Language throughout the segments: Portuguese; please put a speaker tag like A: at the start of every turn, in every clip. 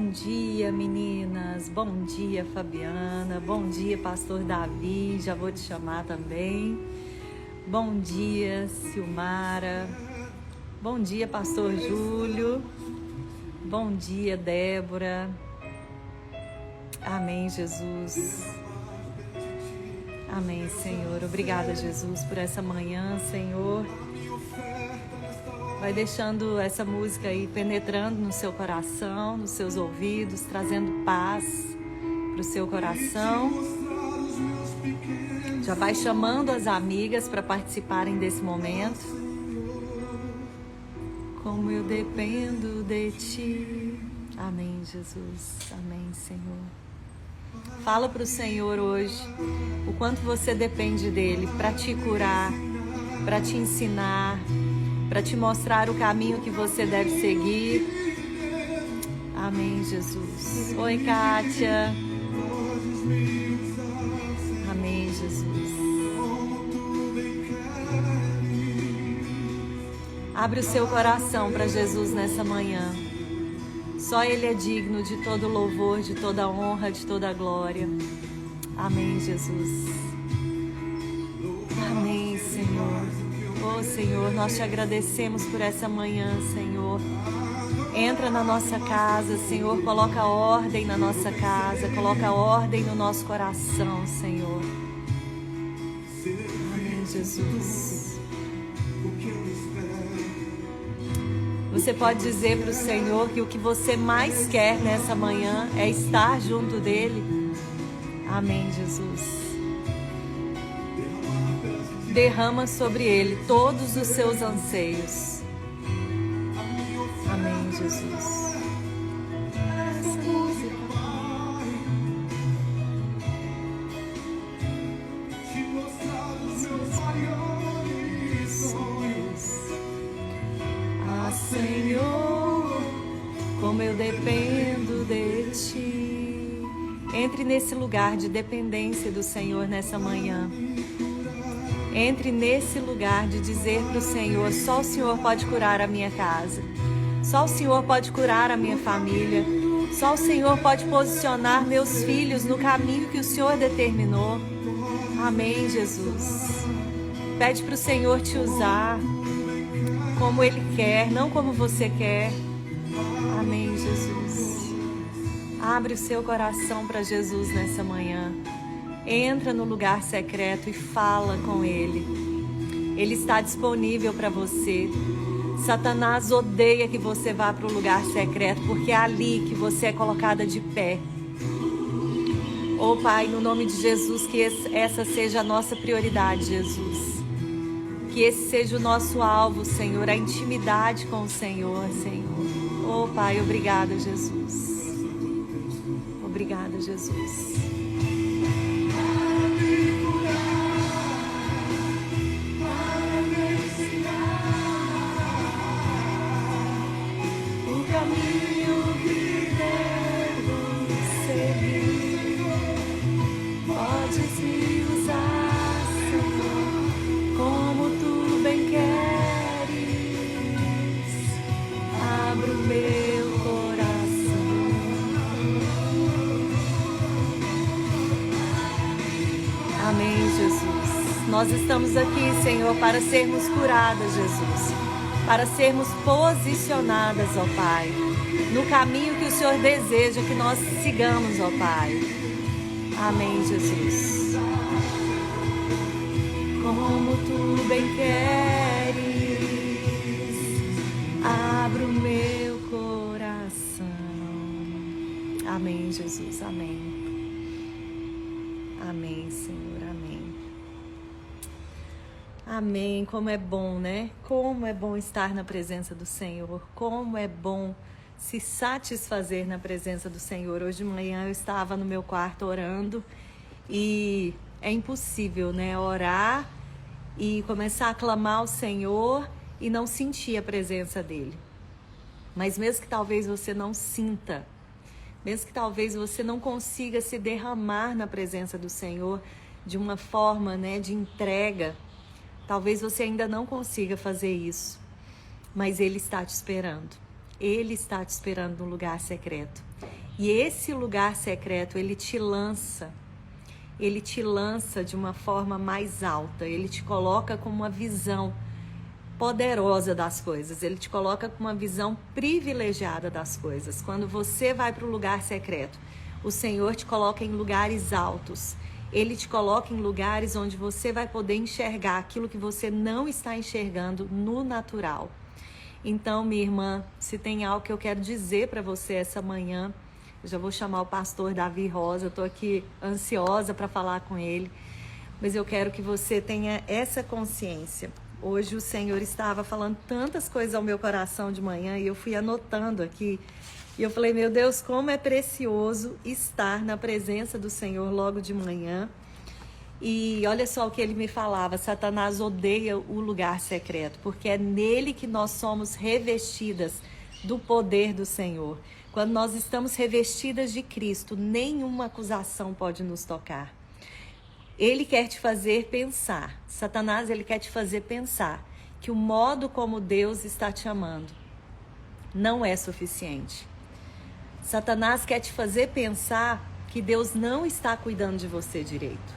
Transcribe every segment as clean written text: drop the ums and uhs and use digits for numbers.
A: Bom dia, meninas. Bom dia, Fabiana. Bom dia, pastor Davi. Já vou te chamar também. Bom dia, Silmara. Bom dia, pastor Júlio. Bom dia, Débora. Amém, Jesus. Amém, Senhor. Obrigada, Jesus, por essa manhã, Senhor. Vai deixando essa música aí penetrando no seu coração, nos seus ouvidos, trazendo paz para o seu coração. Já vai chamando as amigas para participarem desse momento. Como eu dependo de Ti. Amém, Jesus. Amém, Senhor. Fala para o Senhor hoje o quanto você depende dEle para te curar, para te ensinar, para te mostrar o caminho que você deve seguir. Amém, Jesus. Oi, Kátia. Amém, Jesus. Abre o seu coração para Jesus nessa manhã. Só Ele é digno de todo louvor, de toda honra, de toda glória. Amém, Jesus. Amém, Senhor. Oh, Senhor, nós te agradecemos por essa manhã, Senhor. Entra na nossa casa, Senhor, coloca ordem na nossa casa, coloca ordem no nosso coração, Senhor. Amém, Jesus. Você pode dizer para o Senhor que o que você mais quer nessa manhã é estar junto dEle? Amém, Jesus. Derrama sobre Ele todos os seus anseios. Amém, Jesus. Ah, Senhor, como eu dependo de Ti. Entre nesse lugar de dependência do Senhor nessa manhã. Entre nesse lugar de dizer para o Senhor, só o Senhor pode curar a minha casa. Só o Senhor pode curar a minha família. Só o Senhor pode posicionar meus filhos no caminho que o Senhor determinou. Amém, Jesus. Pede para o Senhor te usar como Ele quer, não como você quer. Amém, Jesus. Abre o seu coração para Jesus nessa manhã. Entra no lugar secreto e fala com Ele. Ele está disponível para você. Satanás odeia que você vá para o lugar secreto, porque é ali que você é colocada de pé. Oh, Pai, no nome de Jesus, que essa seja a nossa prioridade, Jesus. Que esse seja o nosso alvo, Senhor, a intimidade com o Senhor, Senhor. Oh, Pai, obrigada, Jesus. Obrigada, Jesus. Nós estamos aqui, Senhor, para sermos curadas, Jesus. Para sermos posicionadas, ó Pai, no caminho que o Senhor deseja que nós sigamos, ó Pai. Amém, Jesus. Como Tu bem queres, abra o meu coração. Amém, Jesus. Amém. Amém, Senhor. Amém. Amém, como é bom, né? Como é bom estar na presença do Senhor, como é bom se satisfazer na presença do Senhor. Hoje de manhã eu estava no meu quarto orando e é impossível, né? Orar e começar a clamar ao Senhor e não sentir a presença dEle. Mas mesmo que talvez você não sinta, mesmo que talvez você não consiga se derramar na presença do Senhor de uma forma, né, de entrega, talvez você ainda não consiga fazer isso, mas Ele está te esperando. Ele está te esperando no lugar secreto. E esse lugar secreto, ele te lança de uma forma mais alta, ele te coloca com uma visão poderosa das coisas, ele te coloca com uma visão privilegiada das coisas. Quando você vai para o lugar secreto, o Senhor te coloca em lugares altos, ele te coloca em lugares onde você vai poder enxergar aquilo que você não está enxergando no natural. Então, minha irmã, se tem algo que eu quero dizer para você essa manhã, eu já vou chamar o pastor Davi Rosa, eu estou aqui ansiosa para falar com ele, mas eu quero que você tenha essa consciência. Hoje o Senhor estava falando tantas coisas ao meu coração de manhã e eu fui anotando aqui. E eu falei, meu Deus, como é precioso estar na presença do Senhor logo de manhã. E olha só o que ele me falava, Satanás odeia o lugar secreto, porque é nele que nós somos revestidas do poder do Senhor. Quando nós estamos revestidas de Cristo, nenhuma acusação pode nos tocar. Ele quer te fazer pensar, Satanás, ele quer te fazer pensar que o modo como Deus está te amando não é suficiente. Satanás quer te fazer pensar que Deus não está cuidando de você direito,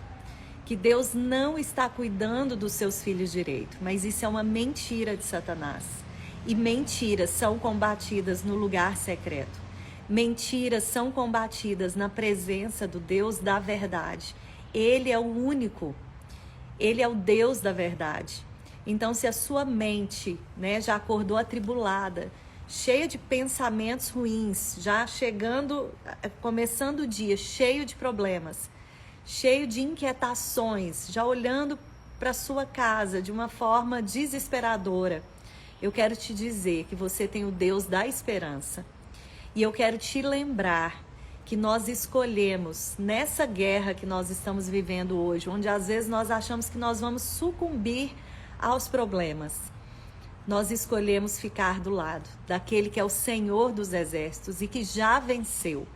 A: que Deus não está cuidando dos seus filhos direito, mas isso é uma mentira de Satanás. E mentiras são combatidas no lugar secreto. Mentiras são combatidas na presença do Deus da verdade. Ele é o único, ele é o Deus da verdade. Então, se a sua mente, já acordou atribulada, cheia de pensamentos ruins, já começando o dia, cheio de problemas, cheio de inquietações, já olhando para sua casa de uma forma desesperadora, eu quero te dizer que você tem o Deus da esperança. E eu quero te lembrar que nós escolhemos, nessa guerra que nós estamos vivendo hoje, onde às vezes nós achamos que nós vamos sucumbir aos problemas, nós escolhemos ficar do lado daquele que é o Senhor dos exércitos e que já venceu.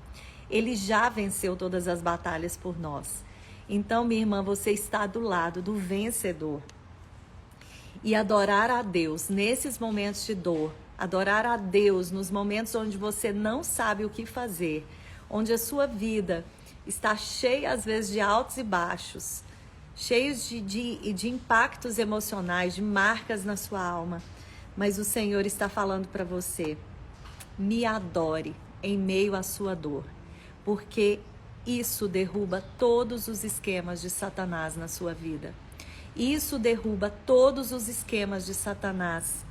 A: Ele já venceu todas as batalhas por nós. Então, minha irmã, você está do lado do vencedor. E adorar a Deus nesses momentos de dor, adorar a Deus nos momentos onde você não sabe o que fazer, onde a sua vida está cheia, às vezes, de altos e baixos, cheios de impactos emocionais, de marcas na sua alma. Mas o Senhor está falando para você, me adore em meio à sua dor, porque isso derruba todos os esquemas de Satanás na sua vida. Isso derruba todos os esquemas de Satanás.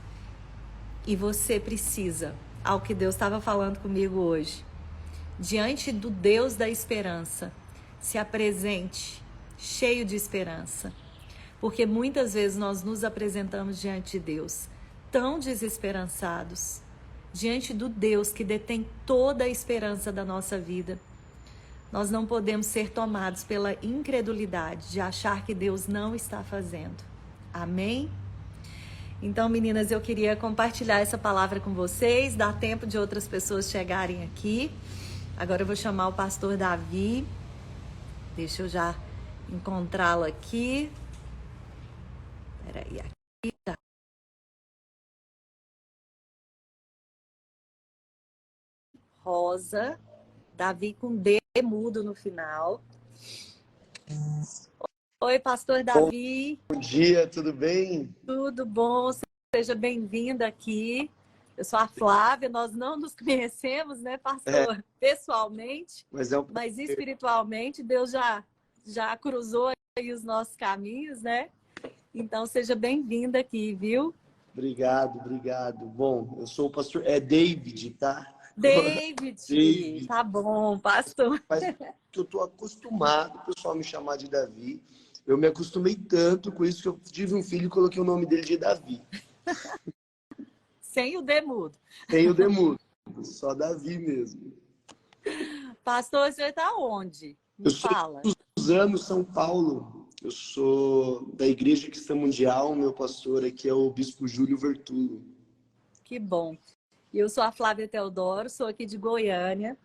A: E você precisa, ao que Deus estava falando comigo hoje, diante do Deus da esperança, se apresente cheio de esperança. Porque muitas vezes nós nos apresentamos diante de Deus tão desesperançados, diante do Deus que detém toda a esperança da nossa vida. Nós não podemos ser tomados pela incredulidade de achar que Deus não está fazendo. Amém? Então, meninas, eu queria compartilhar essa palavra com vocês, dar tempo de outras pessoas chegarem aqui. Agora eu vou chamar o pastor Davi. Deixa eu já encontrá-lo aqui. Peraí, aqui tá. Rosa. Davi com D mudo no final. Oi, pastor Davi.
B: Bom dia, tudo bem?
A: Tudo bom? Seja bem-vinda aqui. Eu sou a Flávia, nós não nos conhecemos, né, pastor? Pessoalmente, mas espiritualmente Deus já cruzou aí os nossos caminhos, né? Então, seja bem-vinda aqui, viu?
B: Obrigado. Bom, eu sou o pastor, David, tá?
A: David, tá bom, pastor.
B: Mas que eu tô acostumado o pessoal me chamar de Davi. Eu me acostumei tanto com isso que eu tive um filho e coloquei o nome dele de Davi.
A: Sem o D mudo.
B: Sem o D mudo, só Davi mesmo.
A: Pastor, você está onde? Me fala.
B: Eu sou Suzano, São Paulo. Eu sou da Igreja Cristã Mundial. Meu pastor aqui é o Bispo Júlio Vertulo.
A: Que bom. E eu sou a Flávia Teodoro, sou aqui de Goiânia.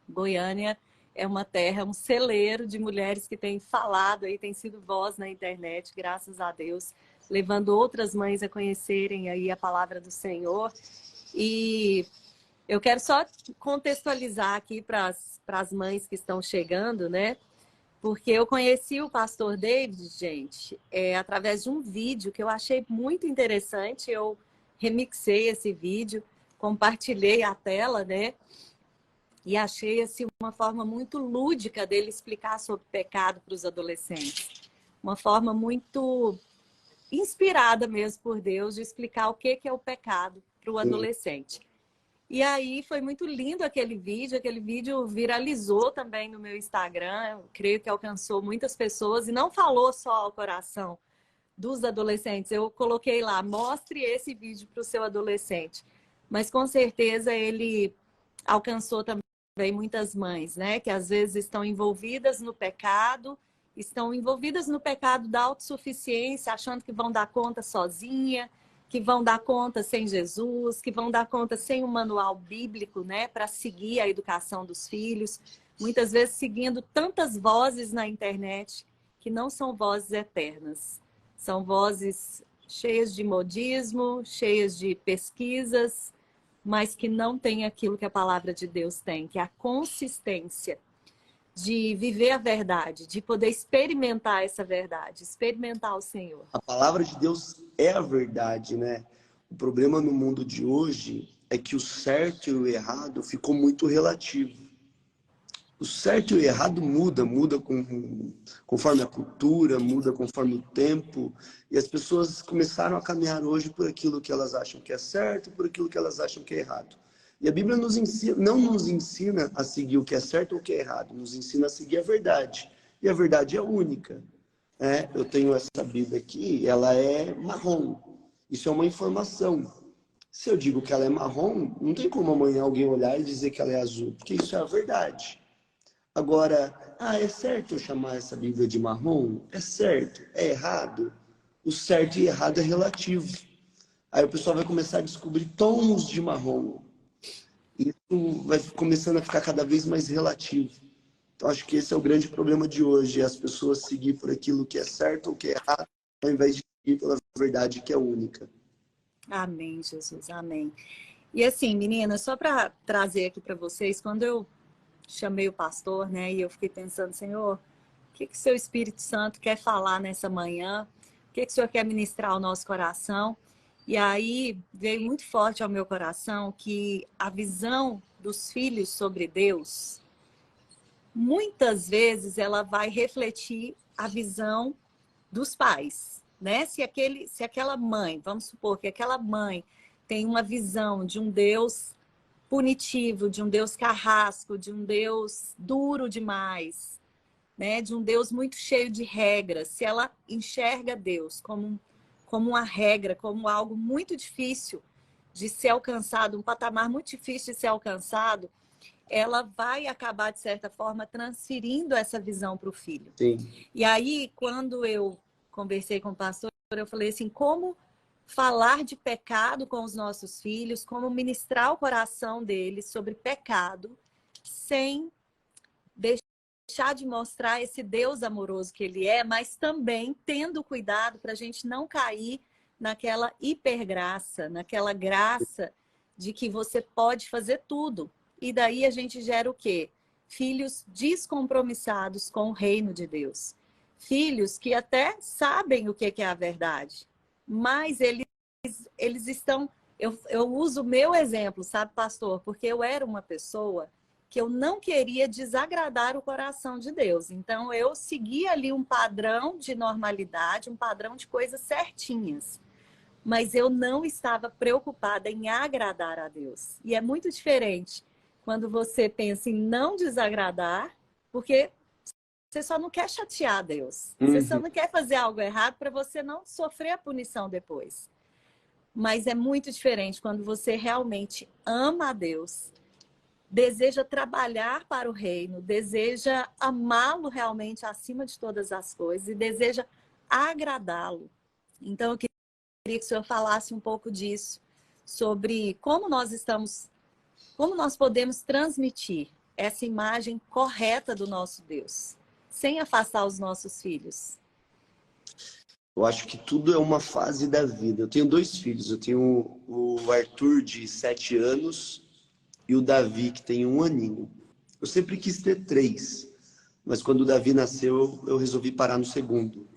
A: Goiânia é uma terra, um celeiro de mulheres que têm falado aí, tem sido voz na internet, graças a Deus, levando outras mães a conhecerem aí a palavra do Senhor. E Eu quero só contextualizar aqui para as mães que estão chegando, né? Porque eu conheci o pastor David, gente, através de um vídeo que eu achei muito interessante. Eu remixei esse vídeo, compartilhei a tela, né? E achei assim, uma forma muito lúdica dele explicar sobre pecado para os adolescentes. Uma forma muito inspirada mesmo por Deus de explicar o que é o pecado para o adolescente. E aí foi muito lindo aquele vídeo viralizou também no meu Instagram, eu creio que alcançou muitas pessoas e não falou só ao coração dos adolescentes. Eu coloquei lá, mostre esse vídeo para o seu adolescente. Mas com certeza ele alcançou também muitas mães, né? Que às vezes estão envolvidas no pecado da autossuficiência, achando que vão dar conta sozinha, que vão dar conta sem Jesus, que vão dar conta sem um manual bíblico, né, para seguir a educação dos filhos. Muitas vezes seguindo tantas vozes na internet que não são vozes eternas. São vozes cheias de modismo, cheias de pesquisas, mas que não têm aquilo que a palavra de Deus tem, que é a consistência de viver a verdade, de poder experimentar essa verdade, experimentar o Senhor.
B: A palavra de Deus é a verdade, né? O problema no mundo de hoje é que o certo e o errado ficou muito relativo. O certo e o errado muda conforme a cultura, muda conforme o tempo. E as pessoas começaram a caminhar hoje por aquilo que elas acham que é certo, por aquilo que elas acham que é errado. E a Bíblia não nos ensina a seguir o que é certo ou o que é errado, nos ensina a seguir a verdade. E a verdade é única. Eu tenho essa Bíblia aqui, ela é marrom. Isso é uma informação. Se eu digo que ela é marrom, não tem como amanhã alguém olhar e dizer que ela é azul, porque isso é a verdade. Agora, é certo eu chamar essa Bíblia de marrom? É certo? É errado? O certo e errado é relativo. Aí o pessoal vai começar a descobrir tons de marrom. Isso vai começando a ficar cada vez mais relativo. Então, acho que esse é o grande problema de hoje, é as pessoas seguir por aquilo que é certo ou que é errado, ao invés de seguir pela verdade que é única.
A: Amém, Jesus, amém. E assim, meninas, só para trazer aqui para vocês, quando eu chamei o pastor, né, e eu fiquei pensando, Senhor, o que o seu Espírito Santo quer falar nessa manhã? O que o Senhor quer ministrar ao nosso coração? E aí veio muito forte ao meu coração que a visão dos filhos sobre Deus, muitas vezes ela vai refletir a visão dos pais, né? Se aquela mãe, vamos supor que aquela mãe tem uma visão de um Deus punitivo, de um Deus carrasco, de um Deus duro demais, né? De um Deus muito cheio de regras. Se ela enxerga Deus como uma regra, como algo muito difícil de ser alcançado, um patamar muito difícil de ser alcançado, ela vai acabar, de certa forma, transferindo essa visão para o filho.
B: Sim.
A: E aí, quando eu conversei com o pastor, eu falei assim, como falar de pecado com os nossos filhos, como ministrar o coração deles sobre pecado, sem deixar de mostrar esse Deus amoroso que ele é, mas também tendo cuidado para a gente não cair naquela hipergraça, naquela graça de que você pode fazer tudo. E daí a gente gera o quê? Filhos descompromissados com o reino de Deus. Filhos que até sabem o que é a verdade, mas eles estão... Eu uso o meu exemplo, sabe, pastor? Porque eu era uma pessoa que eu não queria desagradar o coração de Deus. Então, eu seguia ali um padrão de normalidade, um padrão de coisas certinhas. Mas eu não estava preocupada em agradar a Deus. E é muito diferente quando você pensa em não desagradar, porque você só não quer chatear Deus. Você só não quer fazer algo errado para você não sofrer a punição depois. Mas é muito diferente quando você realmente ama a Deus, deseja trabalhar para o reino, deseja amá-lo realmente acima de todas as coisas e deseja agradá-lo. Então, eu queria que o senhor falasse um pouco disso, sobre como nós podemos transmitir essa imagem correta do nosso Deus, sem afastar os nossos filhos.
B: Eu acho que tudo é uma fase da vida. Eu tenho 2 filhos. Eu tenho o Arthur, de 7 anos, e o Davi, que tem 1 aninho. Eu sempre quis ter 3, mas quando o Davi nasceu, eu resolvi parar no segundo.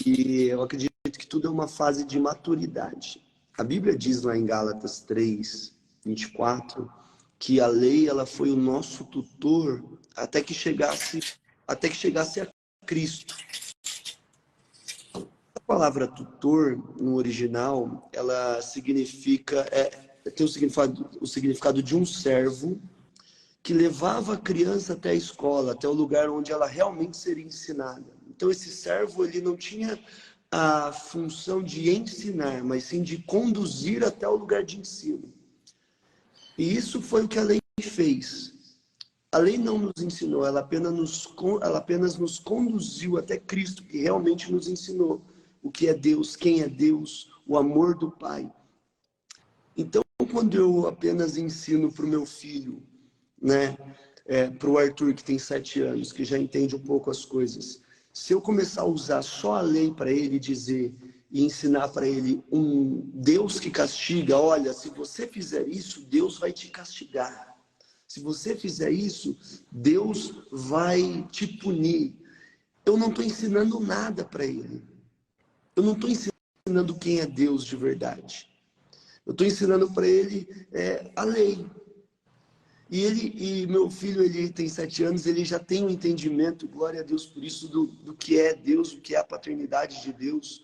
B: E eu acredito que tudo é uma fase de maturidade. A Bíblia diz lá em Gálatas 3:24, que a lei ela foi o nosso tutor até que chegasse a Cristo. A palavra tutor no original, ela significa tem o significado de um servo que levava a criança até a escola, até o lugar onde ela realmente seria ensinada. Então esse servo ele não tinha a função de ensinar, mas sim de conduzir até o lugar de ensino. E isso foi o que a lei fez. A lei não nos ensinou, ela apenas nos conduziu até Cristo, que realmente nos ensinou o que é Deus, quem é Deus, o amor do Pai. Então, quando eu apenas ensino para o meu filho, né, para o Arthur, que tem 7 anos, que já entende um pouco as coisas, se eu começar a usar só a lei para ele dizer e ensinar para ele um Deus que castiga, olha, se você fizer isso, Deus vai te castigar. Se você fizer isso, Deus vai te punir. Eu não estou ensinando nada para ele. Eu não estou ensinando quem é Deus de verdade. Eu estou ensinando para ele a lei. E meu filho, ele tem 7 anos, ele já tem um entendimento, glória a Deus por isso, do que é Deus, o que é a paternidade de Deus.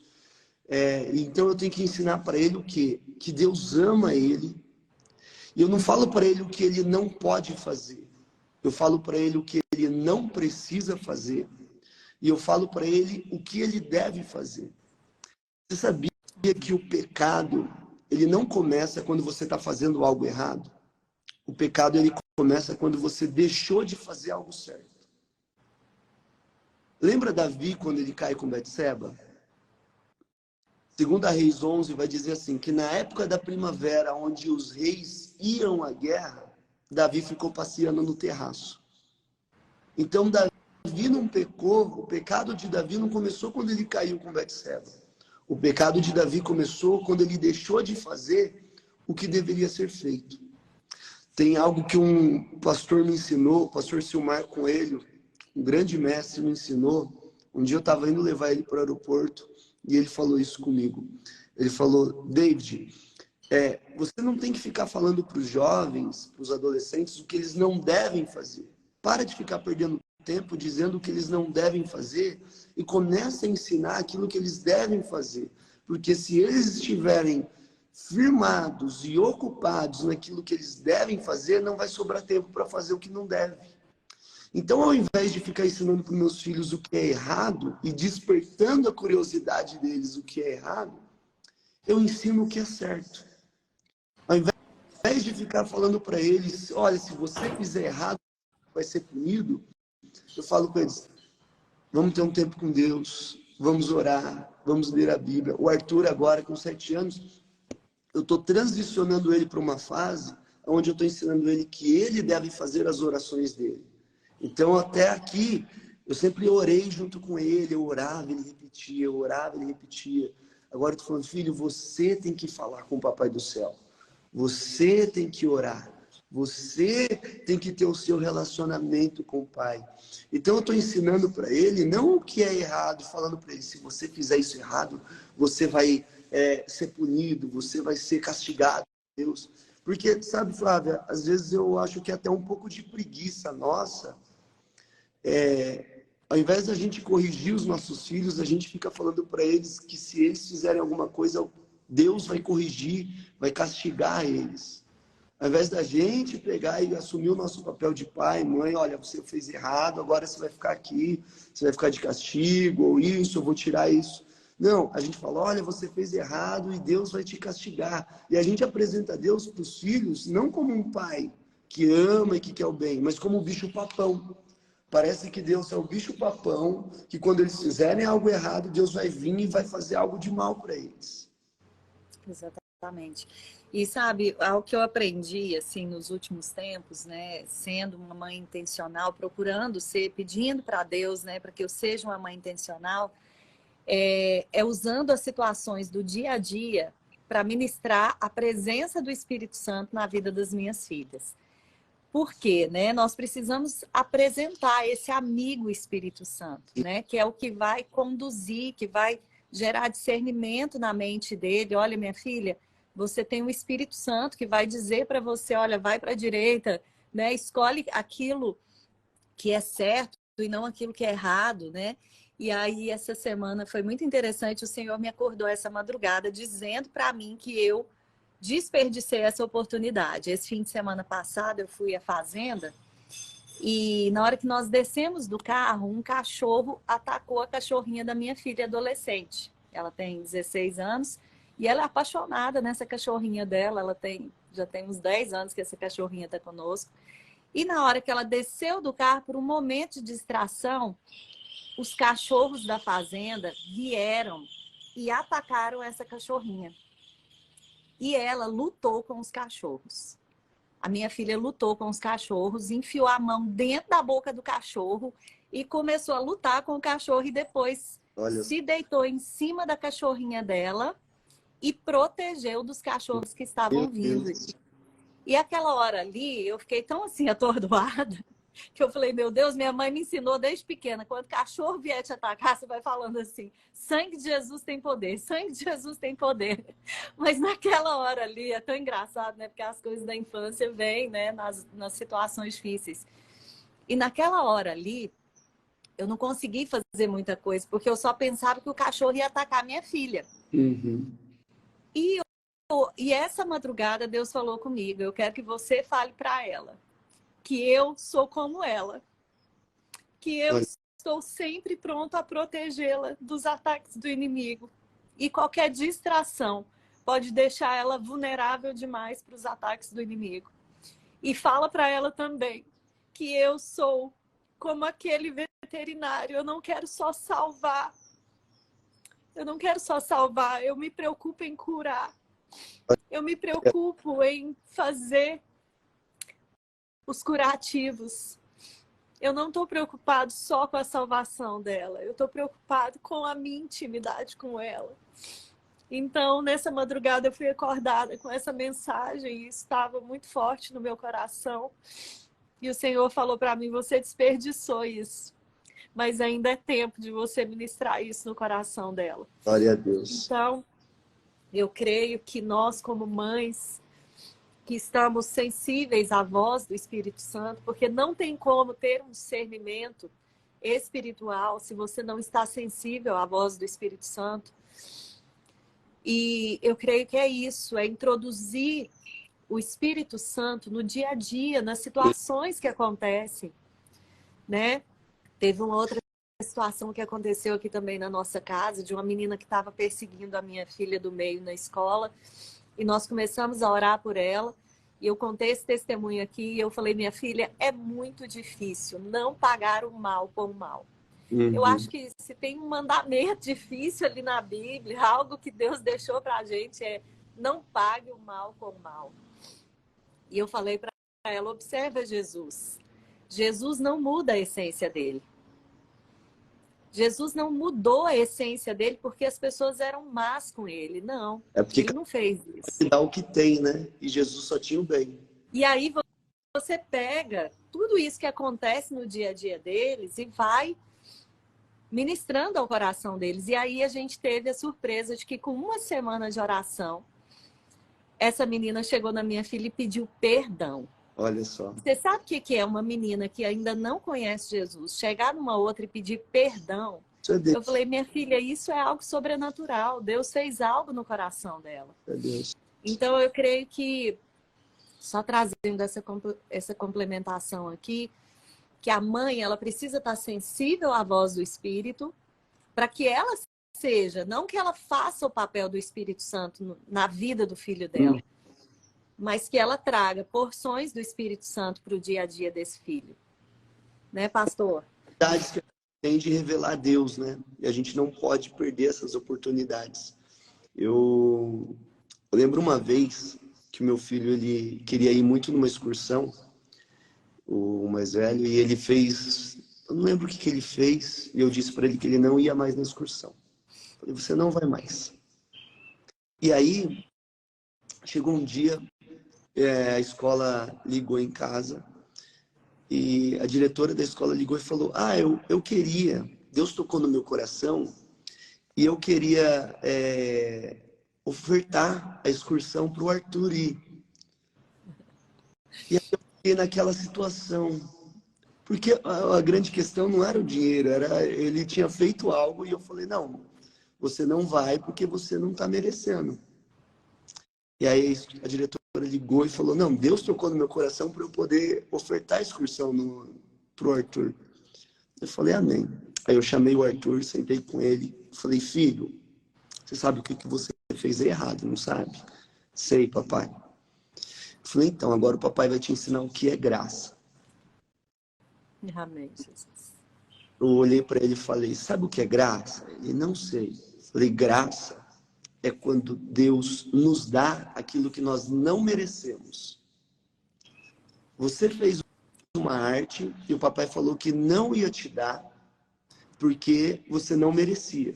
B: Então eu tenho que ensinar para ele o quê? Que Deus ama ele. E eu não falo para ele o que ele não pode fazer. Eu falo para ele o que ele não precisa fazer. E eu falo para ele o que ele deve fazer. Você sabia que o pecado, ele não começa quando você está fazendo algo errado? O pecado, ele começa quando você deixou de fazer algo certo. Lembra Davi quando ele cai com Betseba? 2 Reis 11 vai dizer assim, que na época da primavera, onde os reis iam à guerra, Davi ficou passeando no terraço. Então Davi não pecou, o pecado de Davi não começou quando ele caiu com Betseba. O pecado de Davi começou quando ele deixou de fazer o que deveria ser feito. Tem algo que um pastor me ensinou, o pastor Silmar Coelho, um grande mestre, me ensinou. Um dia eu estava indo levar ele para o aeroporto e ele falou isso comigo. Ele falou, David, você não tem que ficar falando para os jovens, para os adolescentes, o que eles não devem fazer. Para de ficar perdendo tempo dizendo o que eles não devem fazer e comece a ensinar aquilo que eles devem fazer. Porque se eles estiverem firmados e ocupados naquilo que eles devem fazer, não vai sobrar tempo para fazer o que não deve. Então, ao invés de ficar ensinando para os meus filhos o que é errado e despertando a curiosidade deles o que é errado, eu ensino o que é certo. Ao invés de ficar falando para eles, olha, se você fizer errado, vai ser punido, eu falo para eles, vamos ter um tempo com Deus, vamos orar, vamos ler a Bíblia. O Arthur agora, com 7 anos, eu estou transicionando ele para uma fase onde eu estou ensinando ele que ele deve fazer as orações dele. Então, até aqui, eu sempre orei junto com ele, eu orava, ele repetia, eu orava, ele repetia. Agora eu estou falando, filho, você tem que falar com o Papai do Céu. Você tem que orar. Você tem que ter o seu relacionamento com o Pai. Então eu estou ensinando para ele, não o que é errado, falando para ele, se você fizer isso errado, você vai ser punido, você vai ser castigado por Deus. Porque, sabe, Flávia, às vezes eu acho que é até um pouco de preguiça nossa. Ao invés da gente corrigir os nossos filhos, a gente fica falando para eles que se eles fizerem alguma coisa, Deus vai corrigir, vai castigar eles. Ao invés da gente pegar e assumir o nosso papel de pai, mãe, olha, você fez errado, agora você vai ficar aqui, você vai ficar de castigo, ou isso, eu vou tirar isso. Não, a gente fala, olha, você fez errado e Deus vai te castigar. E a gente apresenta Deus para os filhos não como um pai que ama e que quer o bem, mas como o bicho-papão. Parece que Deus é o bicho-papão, que quando eles fizerem algo errado, Deus vai vir e vai fazer algo de mal para eles.
A: Exatamente. E sabe, algo que eu aprendi assim nos últimos tempos, né, sendo uma mãe intencional, procurando ser, pedindo para Deus, né, para que eu seja uma mãe intencional, é usando as situações do dia a dia para ministrar a presença do Espírito Santo na vida das minhas filhas. Por quê, né? Nós precisamos apresentar esse amigo Espírito Santo, né? Que é o que vai conduzir, que vai gerar discernimento na mente dele. Olha, minha filha, você tem um Espírito Santo que vai dizer para você, olha, vai para a direita, né? Escolhe aquilo que é certo e não aquilo que é errado, né? E aí, essa semana foi muito interessante, o Senhor me acordou essa madrugada dizendo para mim que eu desperdicei essa oportunidade. Esse fim de semana passado eu fui à fazenda e na hora que nós descemos do carro, um cachorro atacou a cachorrinha da minha filha adolescente. Ela tem 16 anos e ela é apaixonada nessa cachorrinha dela. Já tem uns 10 anos que essa cachorrinha está conosco. E na hora que ela desceu do carro, por um momento de distração, os cachorros da fazenda vieram e atacaram essa cachorrinha. E ela lutou com os cachorros. A minha filha lutou com os cachorros, enfiou a mão dentro da boca do cachorro e começou a lutar com o cachorro e depois se deitou em cima da cachorrinha dela e protegeu dos cachorros que estavam vindo. E aquela hora ali, eu fiquei tão assim atordoada que eu falei, meu Deus, minha mãe me ensinou desde pequena, quando cachorro vier te atacar, você vai falando assim, sangue de Jesus tem poder, sangue de Jesus tem poder. Mas naquela hora ali, é tão engraçado, né? Porque as coisas da infância vêm, né? Nas situações difíceis. E naquela hora ali, eu não consegui fazer muita coisa, porque eu só pensava que o cachorro ia atacar minha filha.
B: Uhum.
A: E essa madrugada, Deus falou comigo, eu quero que você fale para ela que eu sou como ela, que eu estou sempre pronto a protegê-la dos ataques do inimigo. E qualquer distração pode deixar ela vulnerável demais para os ataques do inimigo. E fala para ela também que eu sou como aquele veterinário, eu não quero só salvar. Eu não quero só salvar, eu me preocupo em curar. Eu me preocupo em fazer os curativos. Eu não estou preocupado só com a salvação dela. Eu estou preocupado com a minha intimidade com ela. Então, nessa madrugada, eu fui acordada com essa mensagem e estava muito forte no meu coração. E o Senhor falou para mim, você desperdiçou isso. Mas ainda é tempo de você ministrar isso no coração dela.
B: Glória a Deus.
A: Então, eu creio que nós, como mães, que estamos sensíveis à voz do Espírito Santo, porque não tem como ter um discernimento espiritual se você não está sensível à voz do Espírito Santo. E eu creio que é isso, é introduzir o Espírito Santo no dia a dia, nas situações que acontecem, né? Teve uma outra situação que aconteceu aqui também na nossa casa, de uma menina que estava perseguindo a minha filha do meio na escola. E nós começamos a orar por ela. E eu contei esse testemunho aqui e eu falei, minha filha, é muito difícil não pagar o mal com o mal.
B: Uhum.
A: Eu acho que se tem um mandamento difícil ali na Bíblia, algo que Deus deixou pra gente é não pague o mal com o mal. E eu falei para ela, observa Jesus. Jesus não muda a essência dele. Jesus não mudou a essência dele porque as pessoas eram más com ele. Não, ele não fez isso.
B: Dá o que tem, né? E Jesus só tinha o bem.
A: E aí você pega tudo isso que acontece no dia a dia deles e vai ministrando ao coração deles. E aí a gente teve a surpresa de que com uma semana de oração, essa menina chegou na minha filha e pediu perdão.
B: Olha só.
A: Você sabe o que é uma menina que ainda não conhece Jesus, chegar numa outra e pedir perdão?
B: Isso é Deus.
A: Eu falei, minha filha, isso é algo sobrenatural. Deus fez algo no coração dela.
B: É Deus.
A: Então, eu creio que, só trazendo essa complementação aqui, que a mãe ela precisa estar sensível à voz do Espírito para que ela seja, não que ela faça o papel do Espírito Santo na vida do filho dela, mas que ela traga porções do Espírito Santo para o dia a dia desse filho. Né, pastor?
B: Oportunidades que a gente tem de revelar a Deus, né? E a gente não pode perder essas oportunidades. Eu lembro uma vez que meu filho ele queria ir muito numa excursão, o mais velho, e ele fez... Eu não lembro o que ele fez, e eu disse para ele que ele não ia mais na excursão. Eu falei, você não vai mais. E aí... Chegou um dia, a escola ligou em casa e a diretora da escola ligou e falou: eu queria, Deus tocou no meu coração e eu queria ofertar a excursão para o Arthur ir. E aí eu fiquei naquela situação. Porque a grande questão não era o dinheiro, era ele tinha feito algo e eu falei: não, você não vai porque você não está merecendo. E aí a diretora ligou e falou: não, Deus tocou no meu coração para eu poder ofertar a excursão para o Arthur. Eu falei: amém. Aí eu chamei o Arthur, sentei com ele, falei: filho, você sabe o que você fez errado, não sabe? Sei, papai. Eu falei: então, agora o papai vai te ensinar o que é graça.
A: Amém, Jesus.
B: Eu olhei para ele e falei: sabe o que é graça? Ele: não sei. Eu falei: graça é quando Deus nos dá aquilo que nós não merecemos. Você fez uma arte e o papai falou que não ia te dar porque você não merecia.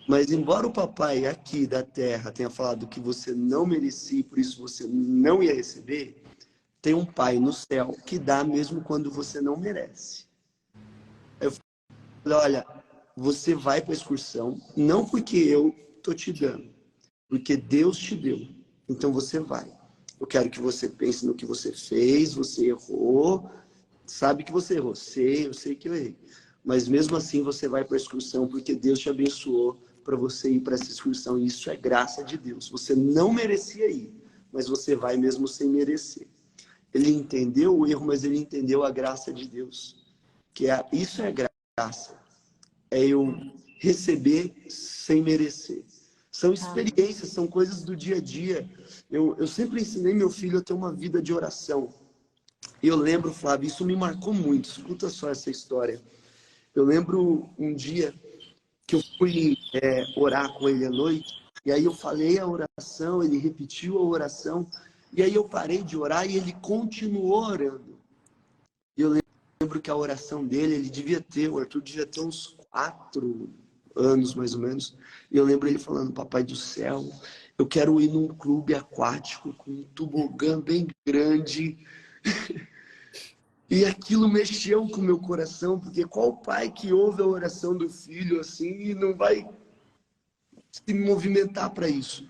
B: Mas embora o papai aqui da terra tenha falado que você não merecia, por isso você não ia receber, tem um pai no céu que dá mesmo quando você não merece. Eu falei: olha, você vai para a excursão, não porque eu tô te dando, porque Deus te deu. Então você vai. Eu quero que você pense no que você fez, você errou, sabe que você errou, eu sei que eu errei. Mas mesmo assim você vai para a excursão porque Deus te abençoou para você ir para essa excursão. E isso é graça de Deus. Você não merecia ir, mas você vai mesmo sem merecer. Ele entendeu o erro, mas ele entendeu a graça de Deus. Isso é graça. É eu receber sem merecer. São experiências, são coisas do dia a dia. Eu sempre ensinei meu filho a ter uma vida de oração. Eu lembro, Flávio, isso me marcou muito. Escuta só essa história. Eu lembro um dia que eu fui orar com ele à noite, e aí eu falei a oração, ele repetiu a oração, e aí eu parei de orar e ele continuou orando. E eu lembro que a oração dele, o Arthur devia ter uns 4 anos, mais ou menos. E eu lembro ele falando: papai do céu, eu quero ir num clube aquático com um tobogã bem grande. E aquilo mexeu com o meu coração, porque qual pai que ouve a oração do filho assim e não vai se movimentar para isso?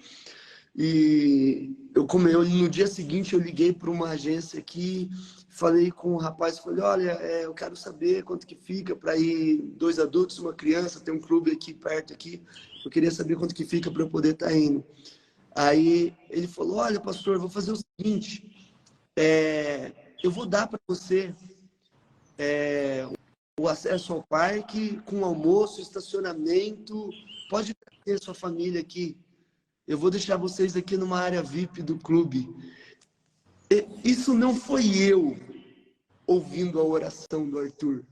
B: E no dia seguinte eu liguei para uma agência aqui, falei com o rapaz, falei: olha, eu quero saber quanto que fica para ir 2 adultos, uma criança, tem um clube aqui perto aqui, eu queria saber quanto que fica para eu poder estar indo. Aí ele falou: olha, pastor, eu vou fazer o seguinte, eu vou dar para você o acesso ao parque com almoço, estacionamento, pode trazer sua família aqui. Eu vou deixar vocês aqui numa área VIP do clube. Isso não foi eu ouvindo a oração do Arthur.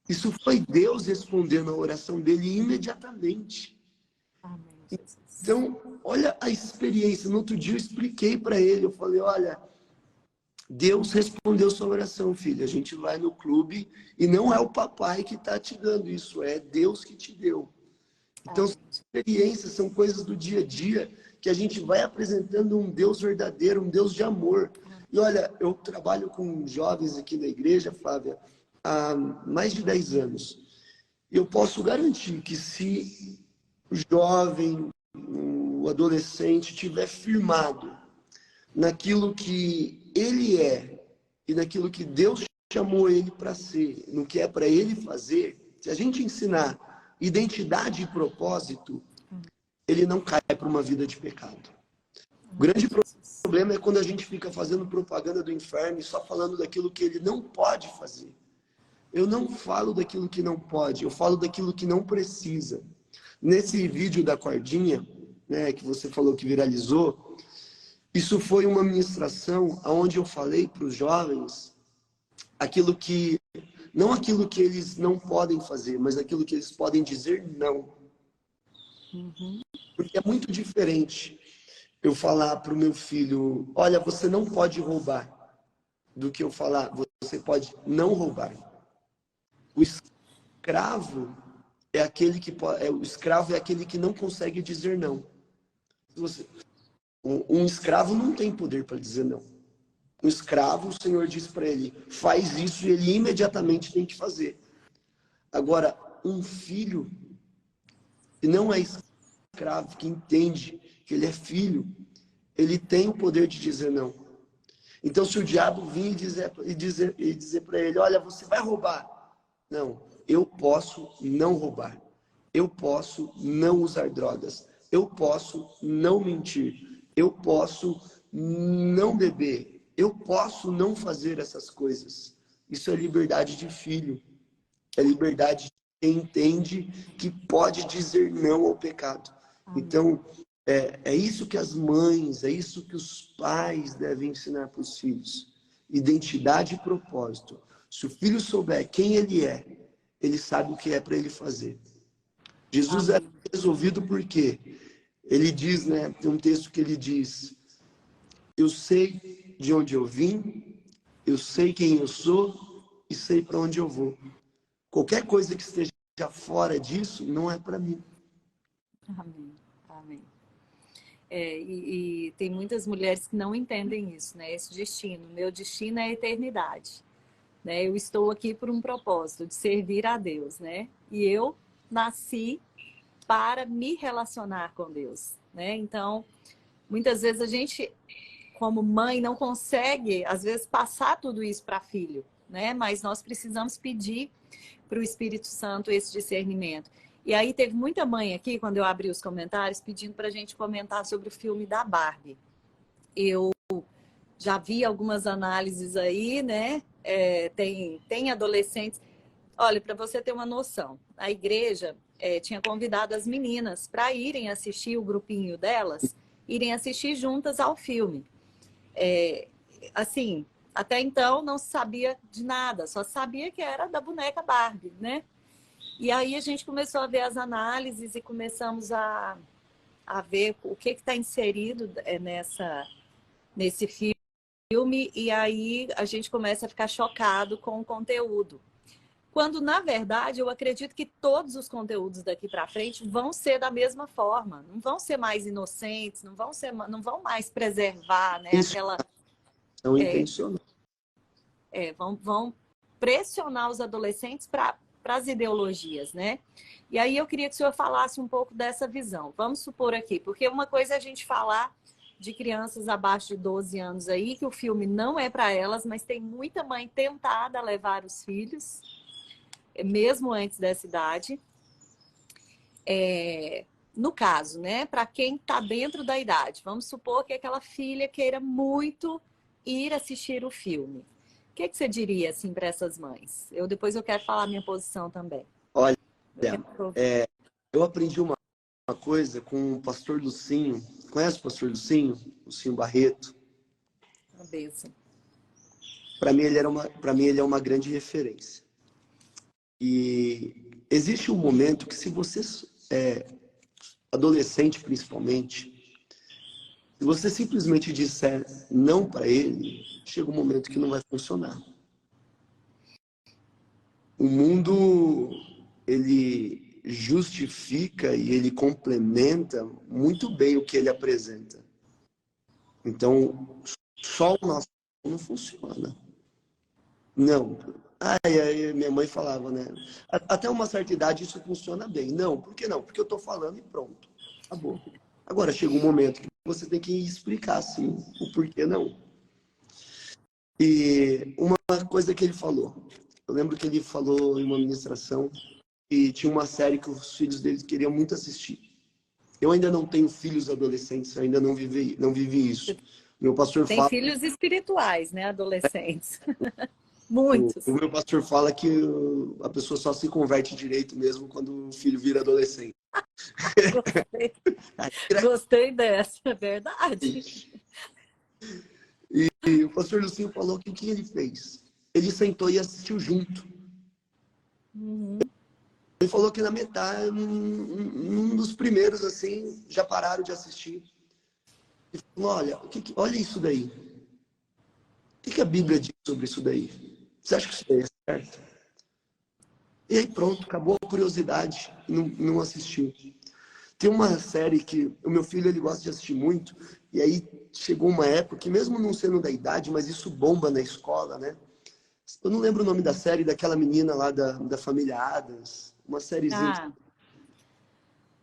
B: Isso foi Deus respondendo a oração dele imediatamente. Então, olha a experiência. No outro dia eu expliquei para ele, eu falei: olha, Deus respondeu sua oração, filha. A gente vai no clube e não é o papai que está te dando isso, é Deus que te deu. Então, são experiências, são coisas do dia a dia que a gente vai apresentando um Deus verdadeiro, um Deus de amor. E olha, eu trabalho com jovens aqui na igreja, Flávia, há mais de 10 anos. E eu posso garantir que se o jovem, o adolescente estiver firmado naquilo que ele é e naquilo que Deus chamou ele para ser, no que é para ele fazer, se a gente ensinar identidade e propósito, ele não cai para uma vida de pecado. O grande problema é quando a gente fica fazendo propaganda do inferno e só falando daquilo que ele não pode fazer. Eu não falo daquilo que não pode, eu falo daquilo que não precisa. Nesse vídeo da cordinha, né, que você falou que viralizou, isso foi uma ministração onde eu falei para os jovens não aquilo que eles não podem fazer, mas aquilo que eles podem dizer não. Porque é muito diferente eu falar para o meu filho: olha, você não pode roubar, do que eu falar: você pode não roubar. O escravo é aquele que não consegue dizer não. Um escravo não tem poder para dizer não. Um escravo, o Senhor diz para ele, faz isso, e ele imediatamente tem que fazer. Agora, um filho que não é escravo, que entende que ele é filho, ele tem o poder de dizer não. Então, se o diabo vir e dizer para ele, olha, você vai roubar. Não, eu posso não roubar. Eu posso não usar drogas. Eu posso não mentir. Eu posso não beber. Eu posso não fazer essas coisas. Isso é liberdade de filho. É liberdade de quem entende que pode dizer não ao pecado. Então, é isso que as mães, é isso que os pais devem ensinar para os filhos. Identidade e propósito. Se o filho souber quem ele é, ele sabe o que é para ele fazer. Jesus é resolvido porque ele diz, né? Tem um texto que ele diz: eu sei de onde eu vim, eu sei quem eu sou e sei para onde eu vou. Qualquer coisa que esteja fora disso não é para mim.
A: Amém. Amém. E tem muitas mulheres que não entendem isso, né? Esse destino. Meu destino é a eternidade. Né? Eu estou aqui por um propósito, de servir a Deus, né? E eu nasci para me relacionar com Deus, né? Então, muitas vezes a gente, como mãe, não consegue, às vezes, passar tudo isso para filho, né? Mas nós precisamos pedir para o Espírito Santo esse discernimento. E aí teve muita mãe aqui, quando eu abri os comentários, pedindo para a gente comentar sobre o filme da Barbie. Eu já vi algumas análises aí, né? Tem adolescentes. Olha, para você ter uma noção, a igreja tinha convidado as meninas para irem assistir, o grupinho delas, irem assistir juntas ao filme. Assim, até então não se sabia de nada, só sabia que era da boneca Barbie, né? E aí a gente começou a ver as análises e começamos a ver o que está inserido nesse filme, e aí a gente começa a ficar chocado com o conteúdo. Quando, na verdade, eu acredito que todos os conteúdos daqui para frente vão ser da mesma forma, não vão ser mais inocentes, não vão mais preservar, né,
B: Isso
A: aquela...
B: não intencional.
A: Vão pressionar os adolescentes para as ideologias, né? E aí eu queria que o senhor falasse um pouco dessa visão. Vamos supor aqui, porque uma coisa é a gente falar de crianças abaixo de 12 anos aí, que o filme não é para elas, mas tem muita mãe tentada a levar os filhos, mesmo antes dessa idade. No caso, né, para quem está dentro da idade, vamos supor que aquela filha queira muito ir assistir o filme. O que você diria assim para essas mães? Depois eu quero falar a minha posição também.
B: Olha, eu aprendi uma coisa com o pastor Lucinho. Conhece o pastor Lucinho? Lucinho Barreto.
A: Uma bênção.
B: Para mim ele é uma grande referência. E existe um momento que, se você adolescente principalmente, se você simplesmente disser não para ele, chega um momento que não vai funcionar. O mundo, ele justifica e ele complementa muito bem o que ele apresenta. Então, só o nosso não funciona. Não. Minha mãe falava, né? Até uma certa idade isso funciona bem. Não, por que não? Porque eu estou falando e pronto. Acabou. Agora chega um momento que você tem que explicar, assim, o porquê não. E uma coisa que ele falou, eu lembro que ele falou em uma ministração e tinha uma série que os filhos dele queriam muito assistir. Eu ainda não tenho filhos adolescentes, ainda não vivi isso. Meu pastor
A: Tem
B: fala...
A: filhos espirituais, né, adolescentes. Muitos.
B: O meu pastor fala que a pessoa só se converte direito mesmo quando o filho vira adolescente.
A: Gostei dessa, é verdade.
B: E o pastor Lucinho falou que o que ele fez? Ele sentou e assistiu junto.
A: Uhum.
B: Ele falou que na metade, um dos primeiros, assim, já pararam de assistir. Ele falou, olha isso daí. O que a Bíblia diz sobre isso daí? Você acha que isso daí é certo? E aí pronto, acabou a curiosidade, não assistiu. Tem uma série que o meu filho ele gosta de assistir muito, E aí chegou uma época que, mesmo não sendo da idade, mas isso bomba na escola, né? Eu não lembro o nome da série, daquela menina lá da família Addams, uma sériezinha,
A: Ah,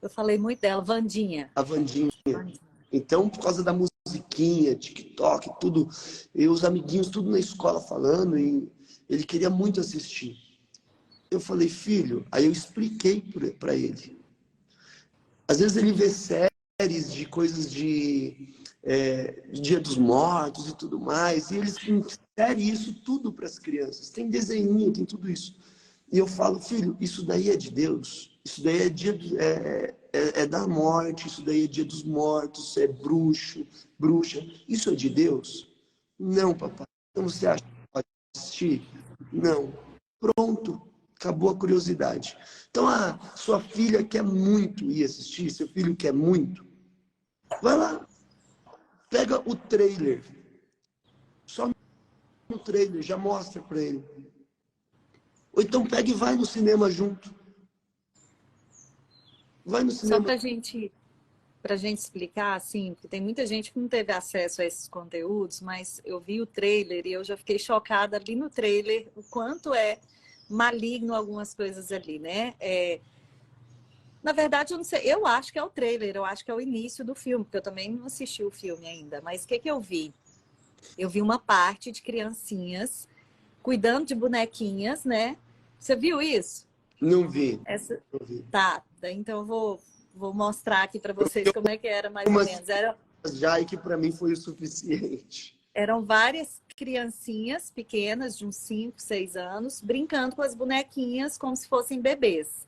A: eu falei muito dela, Wandinha.
B: a Wandinha.
A: Wandinha.
B: Então, por causa da musiquinha, TikTok, tudo, e os amiguinhos tudo na escola falando, e ele queria muito assistir. Eu falei, filho, aí eu expliquei para ele. Às vezes ele vê séries de coisas de Dia dos Mortos e tudo mais, e eles inserem isso tudo para as crianças. Tem desenho, tem tudo isso. E eu falo, filho, isso daí é de Deus. Isso daí é da morte, isso daí é dia dos mortos, é bruxo, bruxa. Isso é de Deus? Não, papai. Então você acha que pode assistir? Não. Pronto. Acabou a curiosidade. Então, a sua filha quer muito ir assistir, seu filho quer muito. Vai lá, pega o trailer. Só no trailer, já mostra para ele. Ou então pega e vai no cinema junto. Vai no
A: Só
B: cinema.
A: para gente explicar, assim, porque tem muita gente que não teve acesso a esses conteúdos, mas eu vi o trailer e eu já fiquei chocada ali no trailer o quanto é maligno algumas coisas ali, né? Na verdade, eu não sei, eu acho que é o trailer, eu acho que é o início do filme, porque eu também não assisti o filme ainda, mas o que eu vi? Eu vi uma parte de criancinhas cuidando de bonequinhas, né? Você viu isso?
B: Não vi.
A: Não
B: vi.
A: Tá, então eu vou mostrar aqui para vocês como é que era mais ou menos.
B: Já e que para mim foi o suficiente.
A: Eram várias criancinhas pequenas, de uns 5, 6 anos, brincando com as bonequinhas como se fossem bebês.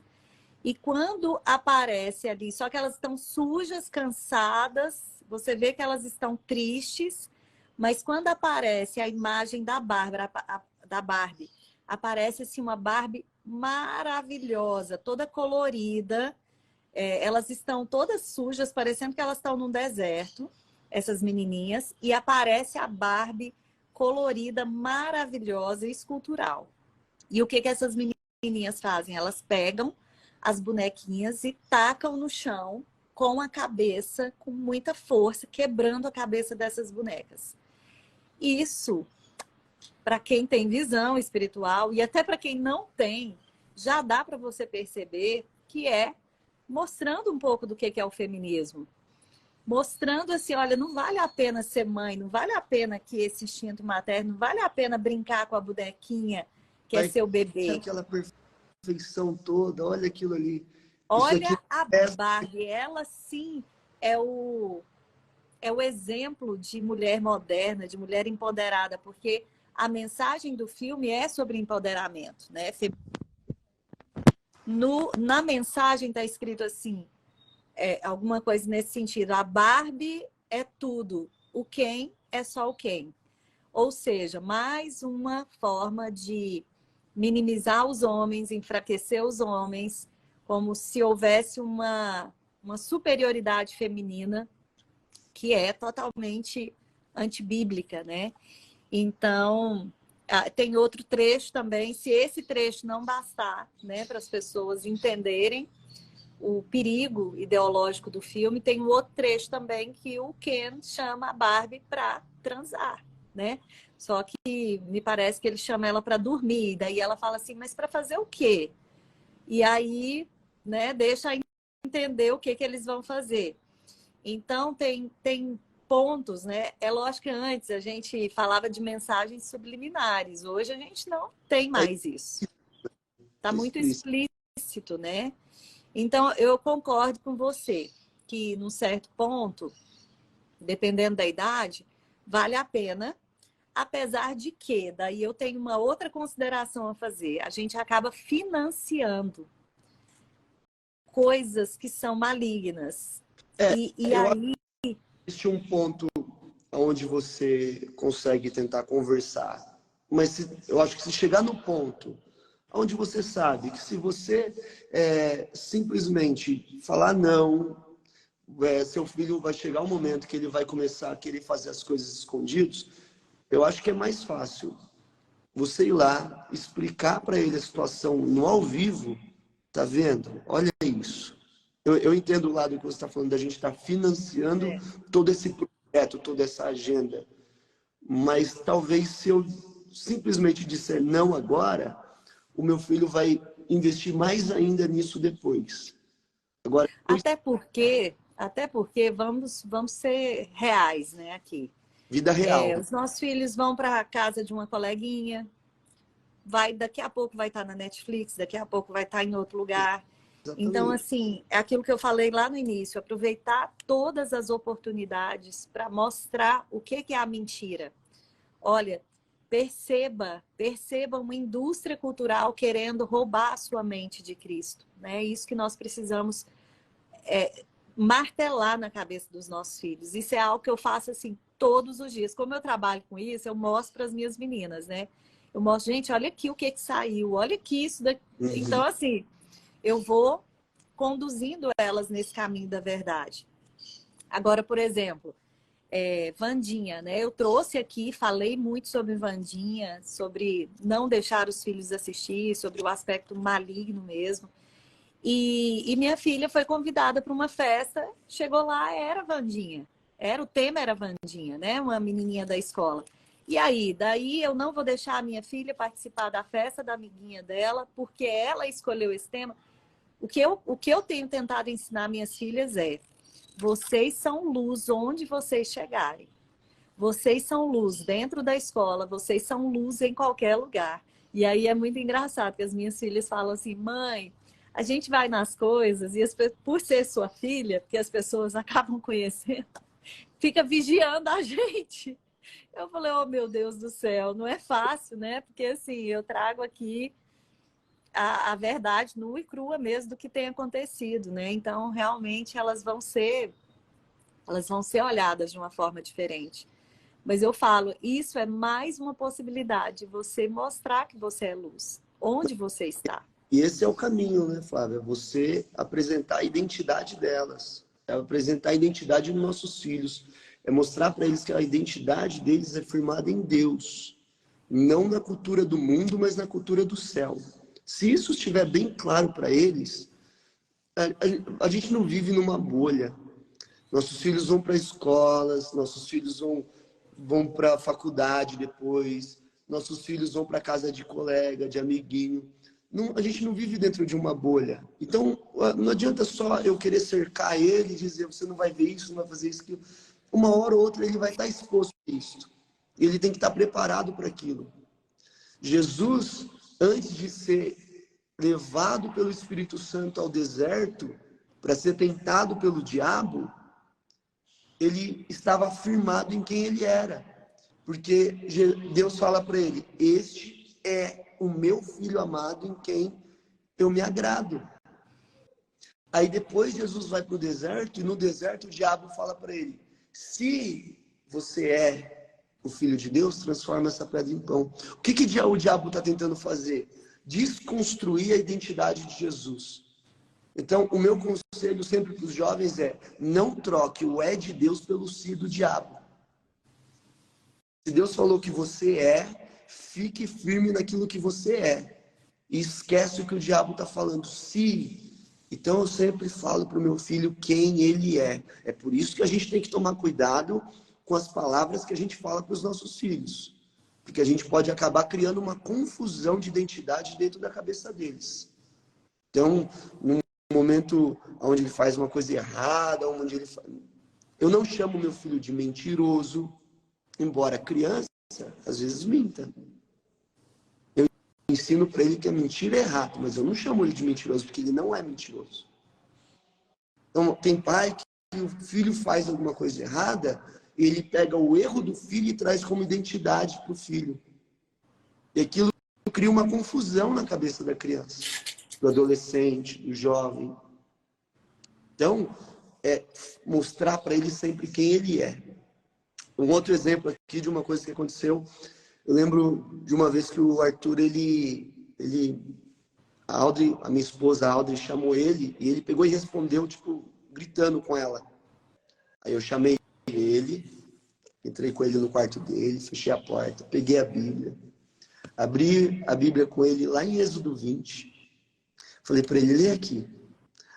A: E quando aparece ali, só que elas estão sujas, cansadas, você vê que elas estão tristes, mas quando aparece a imagem da Barbie, aparece assim uma Barbie maravilhosa, toda colorida. Elas estão todas sujas, parecendo que elas estão num deserto, essas menininhas, e aparece a Barbie colorida, maravilhosa e escultural. E o que essas menininhas fazem? Elas pegam as bonequinhas e tacam no chão com a cabeça, com muita força, quebrando a cabeça dessas bonecas. Isso, para quem tem visão espiritual e até para quem não tem, já dá para você perceber que é mostrando um pouco do que é o feminismo. Mostrando assim, olha, não vale a pena ser mãe, não vale a pena que esse instinto materno, não vale a pena brincar com a bonequinha que é seu bebê.
B: Aquela perfeição toda, olha aquilo ali.
A: Olha a Barbie, ela sim é o exemplo de mulher moderna, de mulher empoderada, porque a mensagem do filme é sobre empoderamento, né? Na mensagem está escrito assim, alguma coisa nesse sentido. A Barbie é tudo, o Ken é só o Ken. Ou seja, mais uma forma de minimizar os homens, enfraquecer os homens, como se houvesse uma superioridade feminina que é totalmente antibíblica, né? Então, tem outro trecho também, se esse trecho não bastar, né, para as pessoas entenderem o perigo ideológico do filme, tem um outro trecho também que o Ken chama a Barbie para transar, né? Só que me parece que ele chama ela para dormir, daí ela fala assim, mas para fazer o quê? E aí, né, deixa entender o que eles vão fazer. Então, tem pontos, né? É lógico que antes a gente falava de mensagens subliminares, hoje a gente não tem mais isso. Está muito explícito, né? Então, eu concordo com você que, num certo ponto, dependendo da idade, vale a pena, apesar de que, daí eu tenho uma outra consideração a fazer, a gente acaba financiando coisas que são malignas. E aí...
B: Existe um ponto onde você consegue tentar conversar, mas eu acho que se chegar no ponto onde você sabe que se você simplesmente falar não, seu filho vai chegar um momento que ele vai começar a querer fazer as coisas escondidos, eu acho que é mais fácil você ir lá, explicar para ele a situação no ao vivo, tá vendo? Olha isso. Eu entendo o lado que você está falando, da gente estar financiando todo esse projeto, toda essa agenda. Mas talvez se eu simplesmente disser não agora, o meu filho vai investir mais ainda nisso depois. Agora,
A: até porque vamos ser reais, né, aqui.
B: vida real.
A: Os nossos filhos vão para a casa de uma coleguinha, daqui a pouco vai estar na Netflix, daqui a pouco vai estar em outro lugar.
B: Exatamente.
A: Então, assim, é aquilo que eu falei lá no início, aproveitar todas as oportunidades para mostrar o que é a mentira. Olha, perceba uma indústria cultural querendo roubar a sua mente de Cristo. Né? É isso que nós precisamos martelar na cabeça dos nossos filhos. Isso é algo que eu faço assim todos os dias. Como eu trabalho com isso, eu mostro para as minhas meninas, né? Eu mostro, gente, olha aqui o que saiu, olha aqui isso daqui.
B: Uhum.
A: Então, assim, eu vou conduzindo elas nesse caminho da verdade. Agora, por exemplo, Wandinha, né? Eu trouxe aqui, falei muito sobre Wandinha, sobre não deixar os filhos assistir, sobre o aspecto maligno mesmo. E minha filha foi convidada para uma festa, chegou lá, era Wandinha. O tema era Wandinha, né? Uma menininha da escola. E aí, daí eu não vou deixar a minha filha participar da festa da amiguinha dela, porque ela escolheu esse tema. O que eu tenho tentado ensinar minhas filhas é: vocês são luz onde vocês chegarem. Vocês são luz dentro da escola, vocês são luz em qualquer lugar. E aí é muito engraçado, que as minhas filhas falam assim: mãe, a gente vai nas coisas e por ser sua filha, porque as pessoas acabam conhecendo, fica vigiando a gente. Eu falei, oh meu Deus do céu, não é fácil, né? Porque assim, eu trago aqui a verdade nua e crua mesmo do que tem acontecido, né? Então, realmente, elas vão ser olhadas de uma forma diferente. Mas eu falo, isso é mais uma possibilidade, você mostrar que você é luz, onde você está.
B: E esse é o caminho, né, Flávia? Você apresentar a identidade delas, apresentar a identidade dos nossos filhos, mostrar para eles que a identidade deles é firmada em Deus, não na cultura do mundo, mas na cultura do céu. Se isso estiver bem claro para eles, a gente não vive numa bolha. Nossos filhos vão para escolas, nossos filhos vão para a faculdade depois, nossos filhos vão para casa de colega, de amiguinho. Não, a gente não vive dentro de uma bolha. Então, não adianta só eu querer cercar ele e dizer, você não vai ver isso, não vai fazer isso, aquilo. Uma hora ou outra ele vai estar exposto a isso. Ele tem que estar preparado para aquilo. Jesus, antes de ser levado pelo Espírito Santo ao deserto para ser tentado pelo diabo, ele estava firmado em quem ele era. Porque Deus fala para ele, este é o meu filho amado em quem eu me agrado. Aí depois Jesus vai para o deserto e no deserto o diabo fala para ele, se você é o filho de Deus, transforma essa pedra em pão. O que o diabo está tentando fazer? Desconstruir a identidade de Jesus. Então, o meu conselho sempre para os jovens é, não troque o de Deus pelo si do diabo. Se Deus falou que você fique firme naquilo que você é. E esquece o que o diabo está falando. Então, eu sempre falo para o meu filho quem ele é. É por isso que a gente tem que tomar cuidado com as palavras que a gente fala para os nossos filhos. Porque a gente pode acabar criando uma confusão de identidade dentro da cabeça deles. Então, num momento onde ele faz uma coisa errada, eu não chamo meu filho de mentiroso, embora criança, às vezes minta. Eu ensino para ele que a mentira é errado, mas eu não chamo ele de mentiroso, porque ele não é mentiroso. Então, tem pai que o filho faz alguma coisa errada, ele pega o erro do filho e traz como identidade para o filho. E aquilo cria uma confusão na cabeça da criança, do adolescente, do jovem. Então, mostrar para ele sempre quem ele é. Um outro exemplo aqui de uma coisa que aconteceu, eu lembro de uma vez que o Arthur, a Audrey, a minha esposa, a Audrey, chamou ele, e ele pegou e respondeu, tipo, gritando com ela. Aí eu chamei ele, entrei com ele no quarto dele, fechei a porta, peguei a Bíblia, abri a Bíblia com ele lá em Êxodo 20, falei para ele, lê aqui.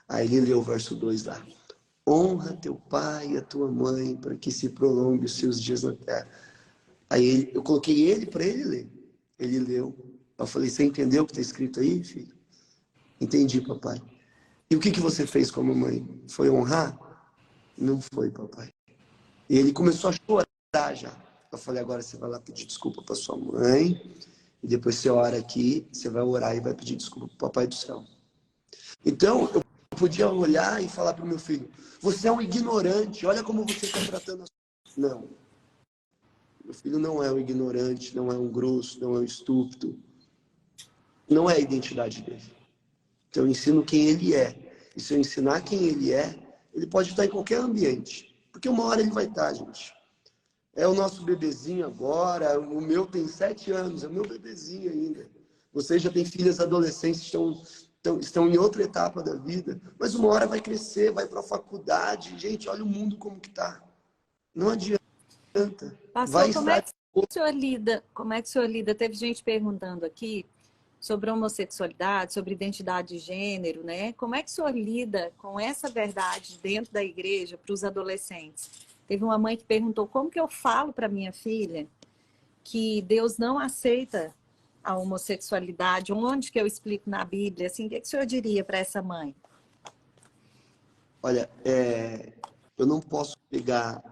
B: Aí ele leu o verso 2 lá. honra teu pai e a tua mãe para que se prolongue os seus dias na terra. Aí eu coloquei ele para ele ler. Ele leu. Eu falei, você entendeu o que está escrito aí, filho? Entendi, papai. E o que você fez com a mamãe? Foi honrar? Não foi, papai. E ele começou a chorar já. Eu falei, agora você vai lá pedir desculpa para sua mãe, e depois você ora aqui, você vai orar e vai pedir desculpa para o papai do céu. Então, eu podia olhar e falar para o meu filho, você é um ignorante, olha como você está tratando a sua... Não. Meu filho não é um ignorante, não é um grosso, não é um estúpido. Não é a identidade dele. Então, eu ensino quem ele é. E se eu ensinar quem ele é, ele pode estar em qualquer ambiente. Porque uma hora ele vai estar, gente. É o nosso bebezinho agora, o meu tem 7 anos, é o meu bebezinho ainda. Vocês já têm filhas adolescentes, estão em outra etapa da vida. Mas uma hora vai crescer, vai para a faculdade. Gente, olha o mundo como que está. Não adianta.
A: Pastor, como é que o senhor lida? Como é que o senhor lida? Teve gente perguntando aqui sobre homossexualidade, sobre identidade de gênero, né? Como é que o senhor lida com essa verdade dentro da igreja para os adolescentes? Teve uma mãe que perguntou como que eu falo para minha filha que Deus não aceita a homossexualidade, onde que eu explico na Bíblia, assim, o que o senhor diria para essa mãe?
B: Olha, eu não posso pegar...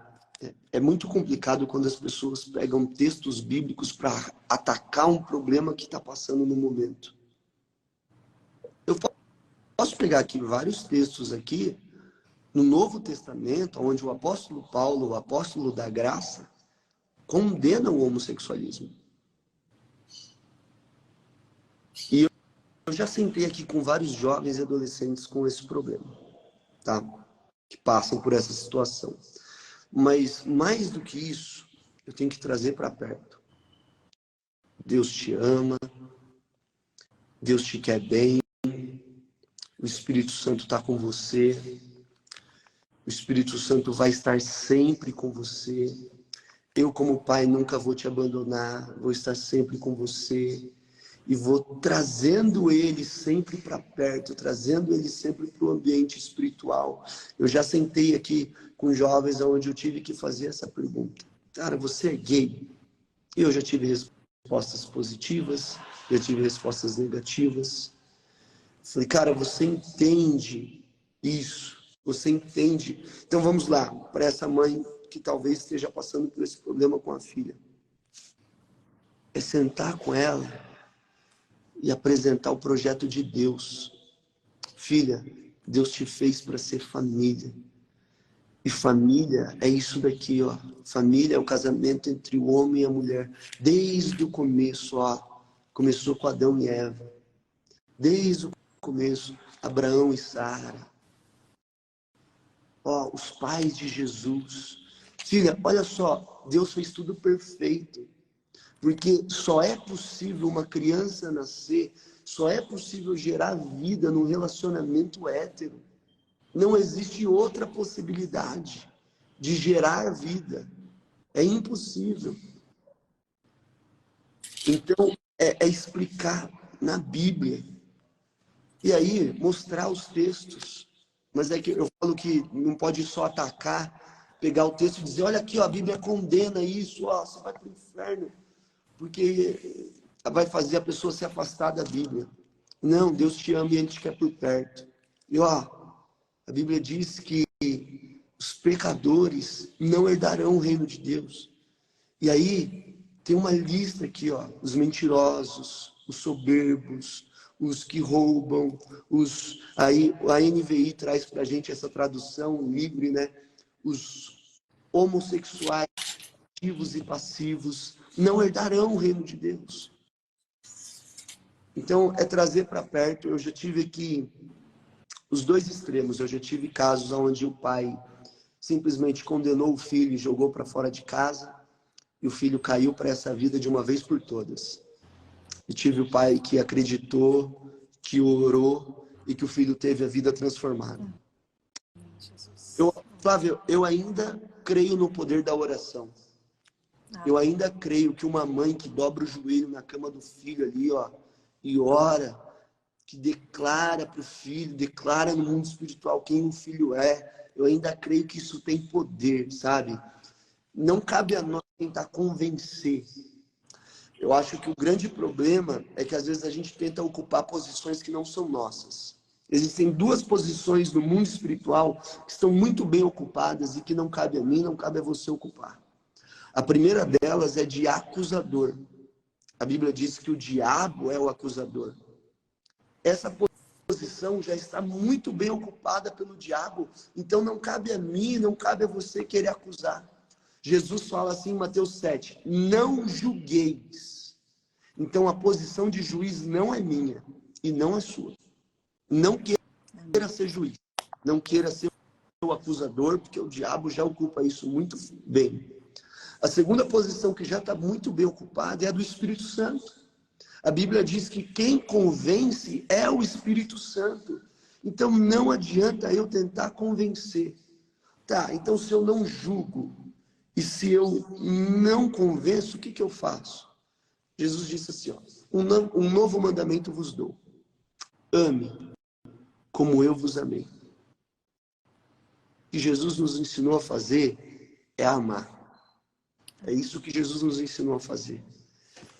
B: É muito complicado quando as pessoas pegam textos bíblicos para atacar um problema que está passando no momento. Eu posso pegar aqui vários textos aqui, no Novo Testamento, onde o apóstolo Paulo, o apóstolo da graça, condena o homossexualismo. E eu já sentei aqui com vários jovens e adolescentes com esse problema, tá? Que passam por essa situação. Mas, mais do que isso, eu tenho que trazer para perto. Deus te ama, Deus te quer bem, o Espírito Santo está com você, o Espírito Santo vai estar sempre com você. Eu, como pai, nunca vou te abandonar, vou estar sempre com você. E vou trazendo ele sempre para perto, trazendo ele sempre para o ambiente espiritual. Eu já sentei aqui com jovens onde eu tive que fazer essa pergunta. Cara, você é gay? Eu já tive respostas positivas, já tive respostas negativas. Falei, cara, você entende isso? Você entende? Então vamos lá, para essa mãe que talvez esteja passando por esse problema com a filha. É sentar com ela e apresentar o projeto de Deus. Filha, Deus te fez para ser família. E família é isso daqui, ó. Família é o casamento entre o homem e a mulher. Desde o começo, ó. Começou com Adão e Eva. Desde o começo, Abraão e Sara. Ó, os pais de Jesus. Filha, olha só, Deus fez tudo perfeito. Porque só é possível uma criança nascer, só é possível gerar vida num relacionamento hétero. Não existe outra possibilidade de gerar vida. É impossível. Então, é explicar na Bíblia. E aí, mostrar os textos. Mas é que eu falo que não pode só atacar, pegar o texto e dizer, olha aqui, ó, a Bíblia condena isso, ó, você vai para o inferno. Porque vai fazer a pessoa se afastar da Bíblia. Não, Deus te ama e Ele te quer por perto. E ó, a Bíblia diz que os pecadores não herdarão o reino de Deus. E aí, tem uma lista aqui, ó, os mentirosos, os soberbos, os que roubam, aí a NVI traz pra gente essa tradução livre, né? Os homossexuais, ativos e passivos, não herdarão o reino de Deus. Então, é trazer para perto. Eu já tive aqui os dois extremos. Eu já tive casos onde o pai simplesmente condenou o filho e jogou para fora de casa, e o filho caiu para essa vida de uma vez por todas. E tive o pai que acreditou, que orou, e que o filho teve a vida transformada. Flávio, eu ainda creio no poder da oração. Eu ainda creio que uma mãe que dobra o joelho na cama do filho ali, ó, e ora, que declara para o filho, declara no mundo espiritual quem o filho é, eu ainda creio que isso tem poder, sabe? Não cabe a nós tentar convencer. Eu acho que o grande problema é que às vezes a gente tenta ocupar posições que não são nossas. Existem duas posições no mundo espiritual que estão muito bem ocupadas e que não cabe a mim, não cabe a você ocupar. A primeira delas é de acusador. A Bíblia diz que o diabo é o acusador. Essa posição já está muito bem ocupada pelo diabo, então não cabe a mim, não cabe a você querer acusar. Jesus fala assim em Mateus 7, não julgueis. Então a posição de juiz não é minha e não é sua. Não queira ser juiz, não queira ser o acusador, porque o diabo já ocupa isso muito bem. A segunda posição que já está muito bem ocupada é a do Espírito Santo. A Bíblia diz que quem convence é o Espírito Santo. Então não adianta eu tentar convencer. Tá, então se eu não julgo e se eu não convenço, o que eu faço? Jesus disse assim, ó, um novo mandamento vos dou. Ame como eu vos amei. O que Jesus nos ensinou a fazer é amar. É isso que Jesus nos ensinou a fazer.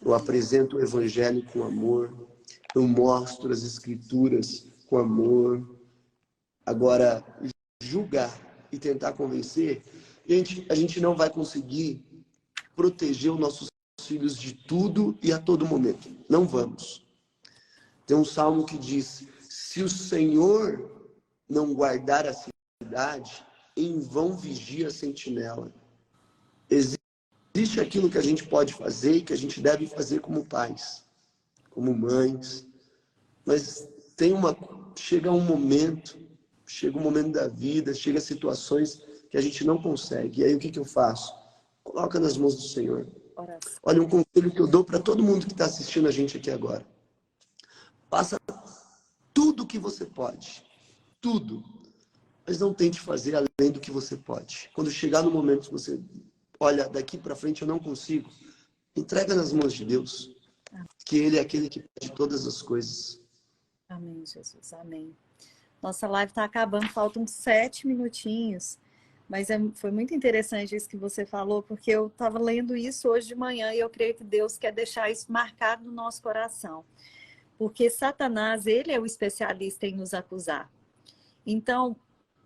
B: Eu apresento o Evangelho com amor, eu mostro as Escrituras com amor. Agora, julgar e tentar convencer, a gente não vai conseguir proteger os nossos filhos de tudo e a todo momento. Não vamos. Tem um salmo que diz, se o Senhor não guardar a cidade, em vão vigia a sentinela. Existe aquilo que a gente pode fazer e que a gente deve fazer como pais, como mães, mas chega um momento da vida, chega situações que a gente não consegue. E aí o que eu faço? Coloca nas mãos do Senhor. Olha, um conselho que eu dou para todo mundo que está assistindo a gente aqui agora. Faça tudo o que você pode. Tudo. Mas não tente fazer além do que você pode. Quando chegar no momento que você, olha, daqui para frente eu não consigo, entrega nas mãos de Deus. Que Ele é aquele que pode todas as coisas.
A: Amém, Jesus. Amém. Nossa live está acabando, faltam 7 minutinhos. Mas foi muito interessante isso que você falou, porque eu estava lendo isso hoje de manhã e eu creio que Deus quer deixar isso marcado no nosso coração. Porque Satanás, ele é o especialista em nos acusar. Então,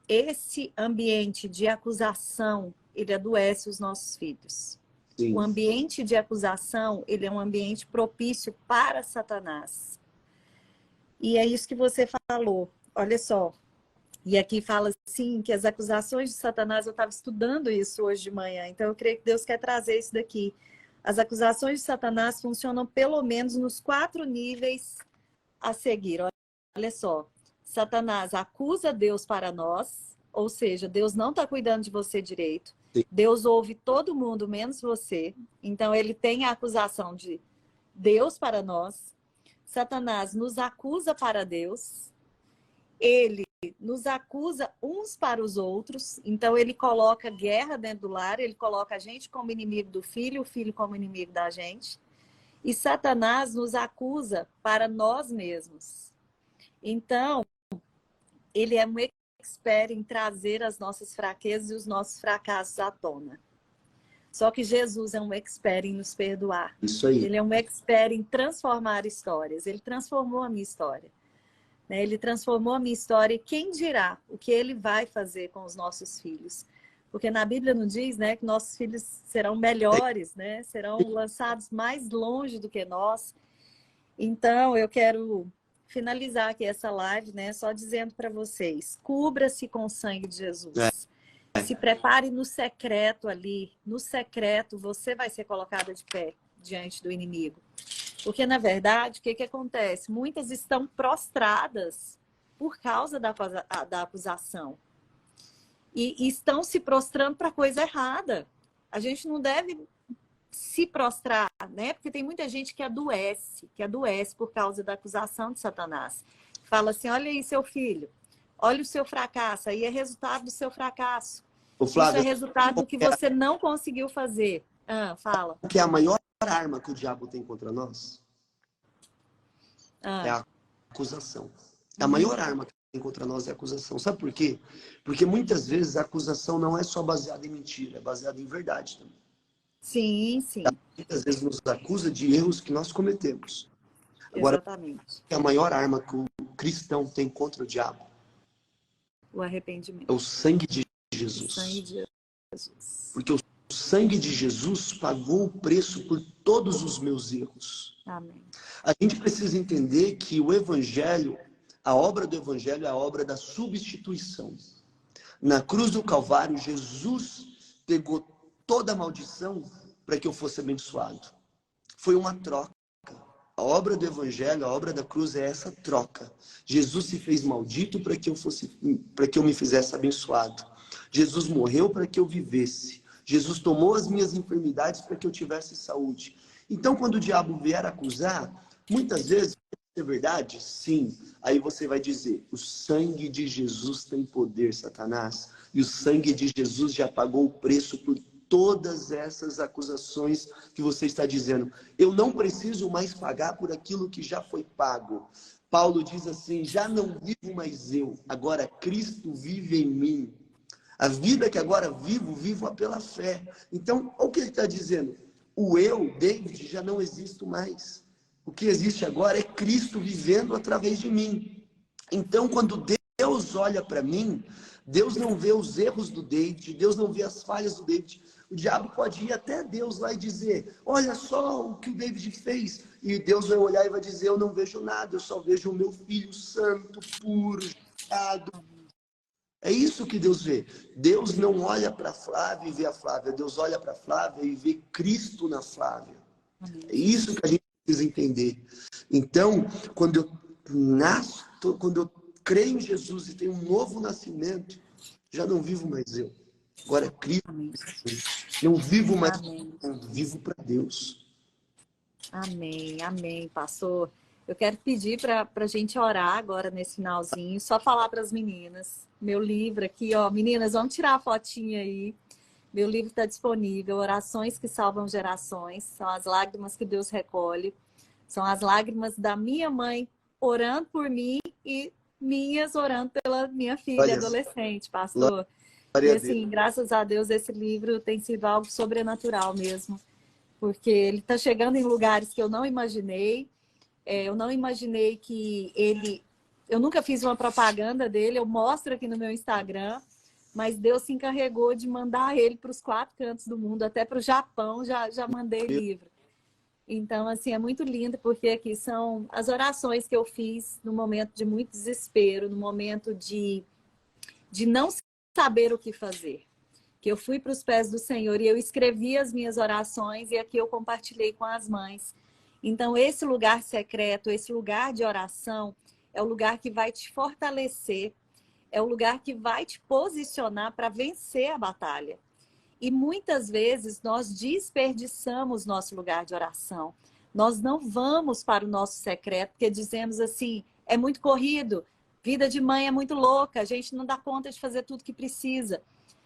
A: esse ambiente de acusação, ele adoece os nossos filhos. Sim. O ambiente de acusação, ele é um ambiente propício para Satanás. E é isso que você falou. Olha só. E aqui fala assim, que as acusações de Satanás, eu estava estudando isso hoje de manhã, então eu creio que Deus quer trazer isso daqui. As acusações de Satanás funcionam pelo menos nos 4 níveis a seguir. Olha só, Satanás acusa Deus para nós, ou seja, Deus não está cuidando de você direito. Sim. Deus ouve todo mundo, menos você. Então ele tem a acusação de Deus para nós. Satanás nos acusa para Deus. Ele nos acusa uns para os outros, então ele coloca guerra dentro do lar, ele coloca a gente como inimigo do filho, o filho como inimigo da gente. E Satanás nos acusa para nós mesmos. Então, ele é um expert em trazer as nossas fraquezas e os nossos fracassos à tona. Só que Jesus é um expert em nos perdoar.
B: Isso aí.
A: Ele é um expert em transformar histórias. Ele transformou a minha história. Ele transformou a minha história e quem dirá o que ele vai fazer com os nossos filhos? Porque na Bíblia não diz, né, que nossos filhos serão melhores, né? Serão lançados mais longe do que nós. Então, eu quero finalizar aqui essa live, né, só dizendo para vocês, cubra-se com o sangue de Jesus. Se prepare no secreto ali. No secreto, você vai ser colocada de pé diante do inimigo. Porque, na verdade, o que acontece? Muitas estão prostradas por causa da acusação. E estão se prostrando para coisa errada. A gente não deve se prostrar, né? Porque tem muita gente que adoece por causa da acusação de Satanás. Fala assim, olha aí seu filho, olha o seu fracasso, aí é resultado do seu fracasso. Flávia, isso é resultado do que você não conseguiu fazer. Fala.
B: Que é a maior arma que o diabo tem contra nós é a acusação. É a maior arma que contra nós é acusação. Sabe por quê? Porque muitas vezes a acusação não é só baseada em mentira, é baseada em verdade também.
A: Sim, sim.
B: Muitas vezes nos acusa de erros que nós cometemos. Agora,
A: Exatamente.
B: a maior arma que o cristão tem contra o diabo
A: O
B: é
A: arrependimento.
B: o sangue de
A: O
B: Jesus.
A: sangue de Jesus.
B: Porque o sangue de Jesus pagou o preço por todos os meus erros.
A: Amém.
B: A gente precisa entender que o Evangelho, a obra do Evangelho é a obra da substituição. Na cruz do Calvário, Jesus pegou toda a maldição para que eu fosse abençoado. Foi uma troca. A obra do Evangelho, a obra da cruz é essa troca. Jesus se fez maldito para que eu me fizesse abençoado. Jesus morreu para que eu vivesse. Jesus tomou as minhas enfermidades para que eu tivesse saúde. Então, quando o diabo vier acusar, muitas vezes, é verdade? Sim. Aí você vai dizer, o sangue de Jesus tem poder, Satanás. E o sangue de Jesus já pagou o preço por todas essas acusações que você está dizendo. Eu não preciso mais pagar por aquilo que já foi pago. Paulo diz assim, já não vivo mais eu, agora Cristo vive em mim. A vida que agora vivo, vivo pela fé. Então, olha o que ele está dizendo. O eu, David, já não existe mais. O que existe agora é Cristo vivendo através de mim. Então, quando Deus olha para mim, Deus não vê os erros do David, Deus não vê as falhas do David. O diabo pode ir até Deus lá e dizer, olha só o que o David fez. E Deus vai olhar e vai dizer, eu não vejo nada, eu só vejo o meu filho santo, puro, justificado. É isso que Deus vê. Deus não olha para Flávia e vê a Flávia. Deus olha para Flávia e vê Cristo na Flávia. É isso que a gente precisa entender. Então, quando eu nasço, quando eu creio em Jesus e tenho um novo nascimento, já não vivo mais eu. Agora é Cristo.
A: Amém.
B: Não vivo mais,
A: Amém.
B: eu vivo para Deus.
A: Amém, amém, pastor. Eu quero pedir para a gente orar agora nesse finalzinho, só falar para as meninas. Meu livro aqui, ó, meninas, vamos tirar a fotinha aí. Meu livro está disponível, Orações que Salvam Gerações. São as lágrimas que Deus recolhe. São as lágrimas da minha mãe orando por mim e minhas orando pela minha filha adolescente, pastor. E assim, graças a Deus, esse livro tem sido algo sobrenatural mesmo. Porque ele está chegando em lugares que eu não imaginei. Eu não imaginei que ele... Eu nunca fiz uma propaganda dele, eu mostro aqui no meu Instagram, mas Deus se encarregou de mandar ele para os 4 cantos do mundo, até para o Japão, já mandei livro. Então, assim, é muito lindo, porque aqui são as orações que eu fiz no momento de muito desespero, no momento de não saber o que fazer. Que eu fui para os pés do Senhor e eu escrevi as minhas orações e aqui eu compartilhei com as mães. Então, esse lugar secreto, esse lugar de oração, é o lugar que vai te fortalecer, é o lugar que vai te posicionar para vencer a batalha. E muitas vezes nós desperdiçamos nosso lugar de oração. Nós não vamos para o nosso secreto, porque dizemos assim, é muito corrido, vida de mãe é muito louca, a gente não dá conta de fazer tudo que precisa.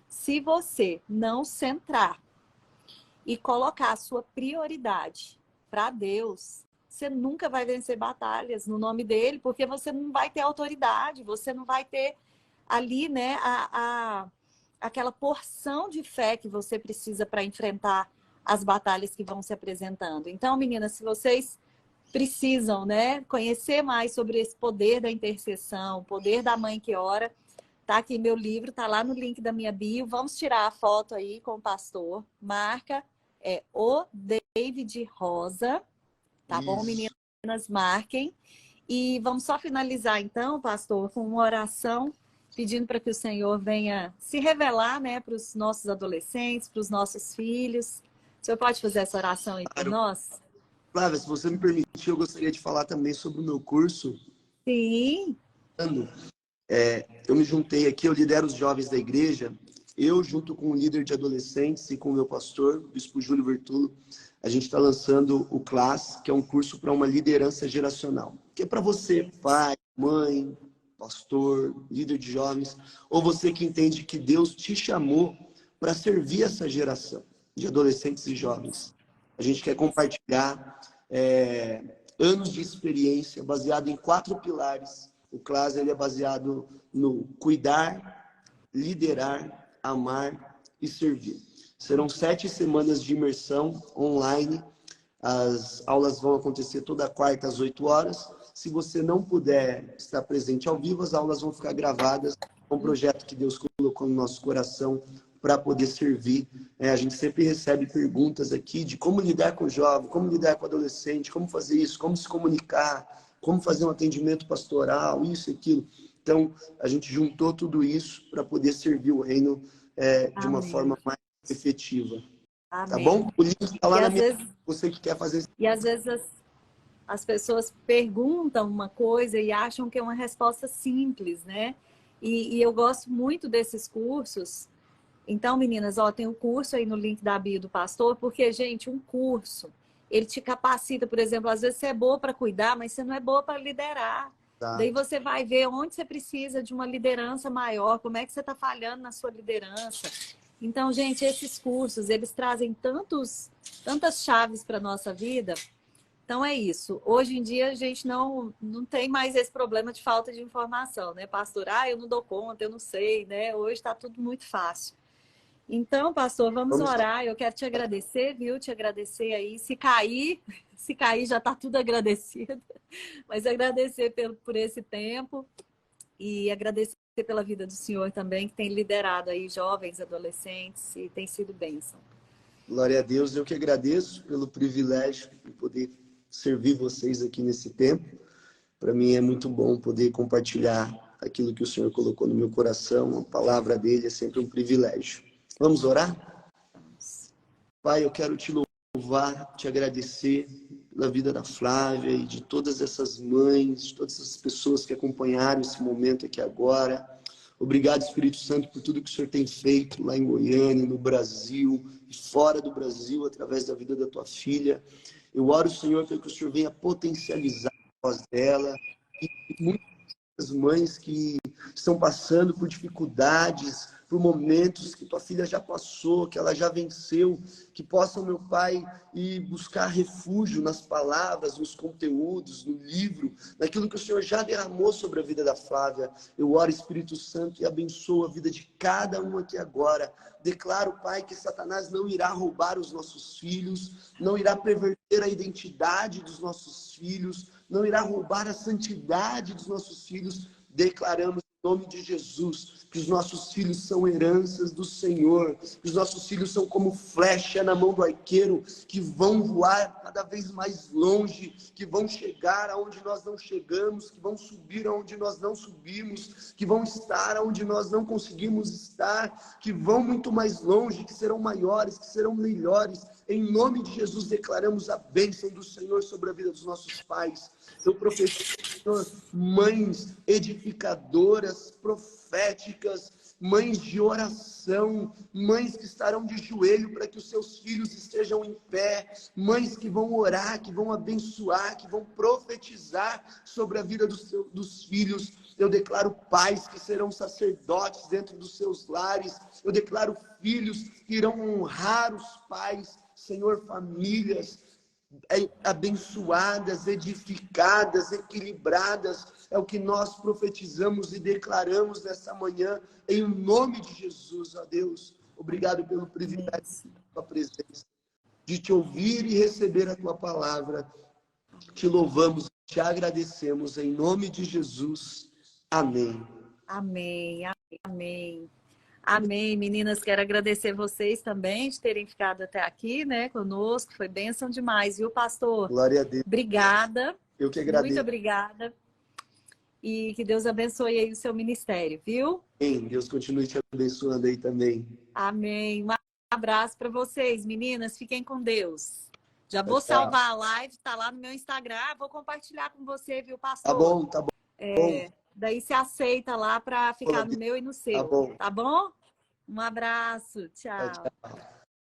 A: Se você não centrar e colocar a sua prioridade para Deus, você nunca vai vencer batalhas no nome dele, porque você não vai ter autoridade, você não vai ter ali, né, aquela porção de fé que você precisa para enfrentar as batalhas que vão se apresentando. Então, meninas, se vocês precisam, né, conhecer mais sobre esse poder da intercessão, o poder da mãe que ora, tá aqui meu livro, tá lá no link da minha bio. Vamos tirar a foto aí com o pastor. Marca o David Rosa. Tá bom, meninas? Marquem. E vamos só finalizar então, pastor, com uma oração, pedindo para que o Senhor venha se revelar, né, para os nossos adolescentes, para os nossos filhos. O senhor pode fazer essa oração aí por nós?
B: Flávia, se você me permitir, eu gostaria de falar também sobre o meu curso.
A: Sim.
B: Eu me juntei aqui, eu lidero os jovens da igreja, eu junto com o líder de adolescentes e com o meu pastor, o bispo Júlio Vertulo, a gente está lançando o CLASS, que é um curso para uma liderança geracional, que é para você, pai, mãe, pastor, líder de jovens, ou você que entende que Deus te chamou para servir essa geração de adolescentes e jovens. A gente quer compartilhar anos de experiência baseado em 4 pilares. O CLAS ele é baseado no cuidar, liderar, amar e servir. Serão 7 semanas de imersão online. As aulas vão acontecer toda quarta às 8 horas. Se você não puder estar presente ao vivo, as aulas vão ficar gravadas. É um projeto que Deus colocou no nosso coração para poder servir. A gente sempre recebe perguntas aqui de como lidar com o jovem, como lidar com o adolescente, como fazer isso, como se comunicar, como fazer um atendimento pastoral, isso e aquilo. Então, a gente juntou tudo isso para poder servir o reino de uma forma mais efetiva.
A: Amém.
B: Tá bom? O link está lá
A: e
B: na
A: às
B: minha...
A: vezes,
B: Você que quer fazer...
A: E às vezes as pessoas perguntam uma coisa e acham que é uma resposta simples, né? E eu gosto muito desses cursos. Então, meninas, ó, tem um curso aí no link da bio do pastor, porque, gente, um curso, ele te capacita, por exemplo, às vezes você é boa para cuidar, mas você não é boa para liderar.
B: Tá.
A: Daí você vai ver onde você precisa de uma liderança maior, como é que você está falhando na sua liderança. Então, gente, esses cursos, eles trazem tantas chaves para a nossa vida. Então é isso. Hoje em dia a gente não tem mais esse problema de falta de informação, né, pastor? Eu não dou conta, eu não sei, né? Hoje está tudo muito fácil. Então, pastor, vamos orar. Eu quero te agradecer, viu? Te agradecer aí. Se cair já está tudo agradecido. Mas agradecer por esse tempo e agradecer pela vida do senhor também, que tem liderado aí jovens, adolescentes e tem sido bênção.
B: Glória a Deus. Eu que agradeço pelo privilégio de poder servir vocês aqui nesse tempo. Para mim é muito bom poder compartilhar aquilo que o Senhor colocou no meu coração. A palavra dele é sempre um privilégio. Vamos orar? Pai, eu quero te louvar, te agradecer pela vida da Flávia e de todas essas mães, de todas essas pessoas que acompanharam esse momento aqui agora. Obrigado, Espírito Santo, por tudo que o Senhor tem feito lá em Goiânia, no Brasil e fora do Brasil, através da vida da tua filha. Eu oro, Senhor, para que o Senhor venha potencializar a voz dela e muitas mães que estão passando por dificuldades, por momentos que tua filha já passou, que ela já venceu, que possam, meu Pai, ir buscar refúgio nas palavras, nos conteúdos, no livro, naquilo que o Senhor já derramou sobre a vida da Flávia. Eu oro, Espírito Santo, e abençoo a vida de cada um aqui agora. Declaro, Pai, que Satanás não irá roubar os nossos filhos, não irá perverter a identidade dos nossos filhos, não irá roubar a santidade dos nossos filhos. Declaramos em nome de Jesus que os nossos filhos são heranças do Senhor, que os nossos filhos são como flecha na mão do arqueiro, que vão voar cada vez mais longe, que vão chegar aonde nós não chegamos, que vão subir aonde nós não subimos, que vão estar aonde nós não conseguimos estar, que vão muito mais longe, que serão maiores, que serão melhores. Em nome de Jesus declaramos a bênção do Senhor sobre a vida dos nossos pais. Eu profetizo, Senhor, mães edificadoras, proféticas, mães de oração, mães que estarão de joelho para que os seus filhos estejam em pé, mães que vão orar, que vão abençoar, que vão profetizar sobre a vida dos filhos. Eu declaro pais que serão sacerdotes dentro dos seus lares. Eu declaro filhos que irão honrar os pais. Senhor, famílias abençoadas, edificadas, equilibradas, é o que nós profetizamos e declaramos nessa manhã, em nome de Jesus, ó Deus. Obrigado pelo privilégio da tua presença, de te ouvir e receber a tua palavra. Te louvamos, te agradecemos, em nome de Jesus. Amém.
A: Amém, amém. Amém, meninas, quero agradecer vocês também de terem ficado até aqui, né, conosco, foi bênção demais, viu, pastor?
B: Glória a Deus.
A: Obrigada.
B: Eu que agradeço.
A: Muito obrigada. E que Deus abençoe aí o seu ministério, viu?
B: Amém. Deus continue te abençoando aí também.
A: Amém. Um abraço para vocês, meninas, fiquem com Deus. Já vou
B: Tchau.
A: salvar a live, tá lá no meu Instagram, vou compartilhar com você, viu, pastor?
B: Tá bom, tá bom.
A: Daí você aceita lá para ficar no meu e no seu.
B: Tá bom?
A: Tá bom? Um abraço. Tchau.
B: Tchau.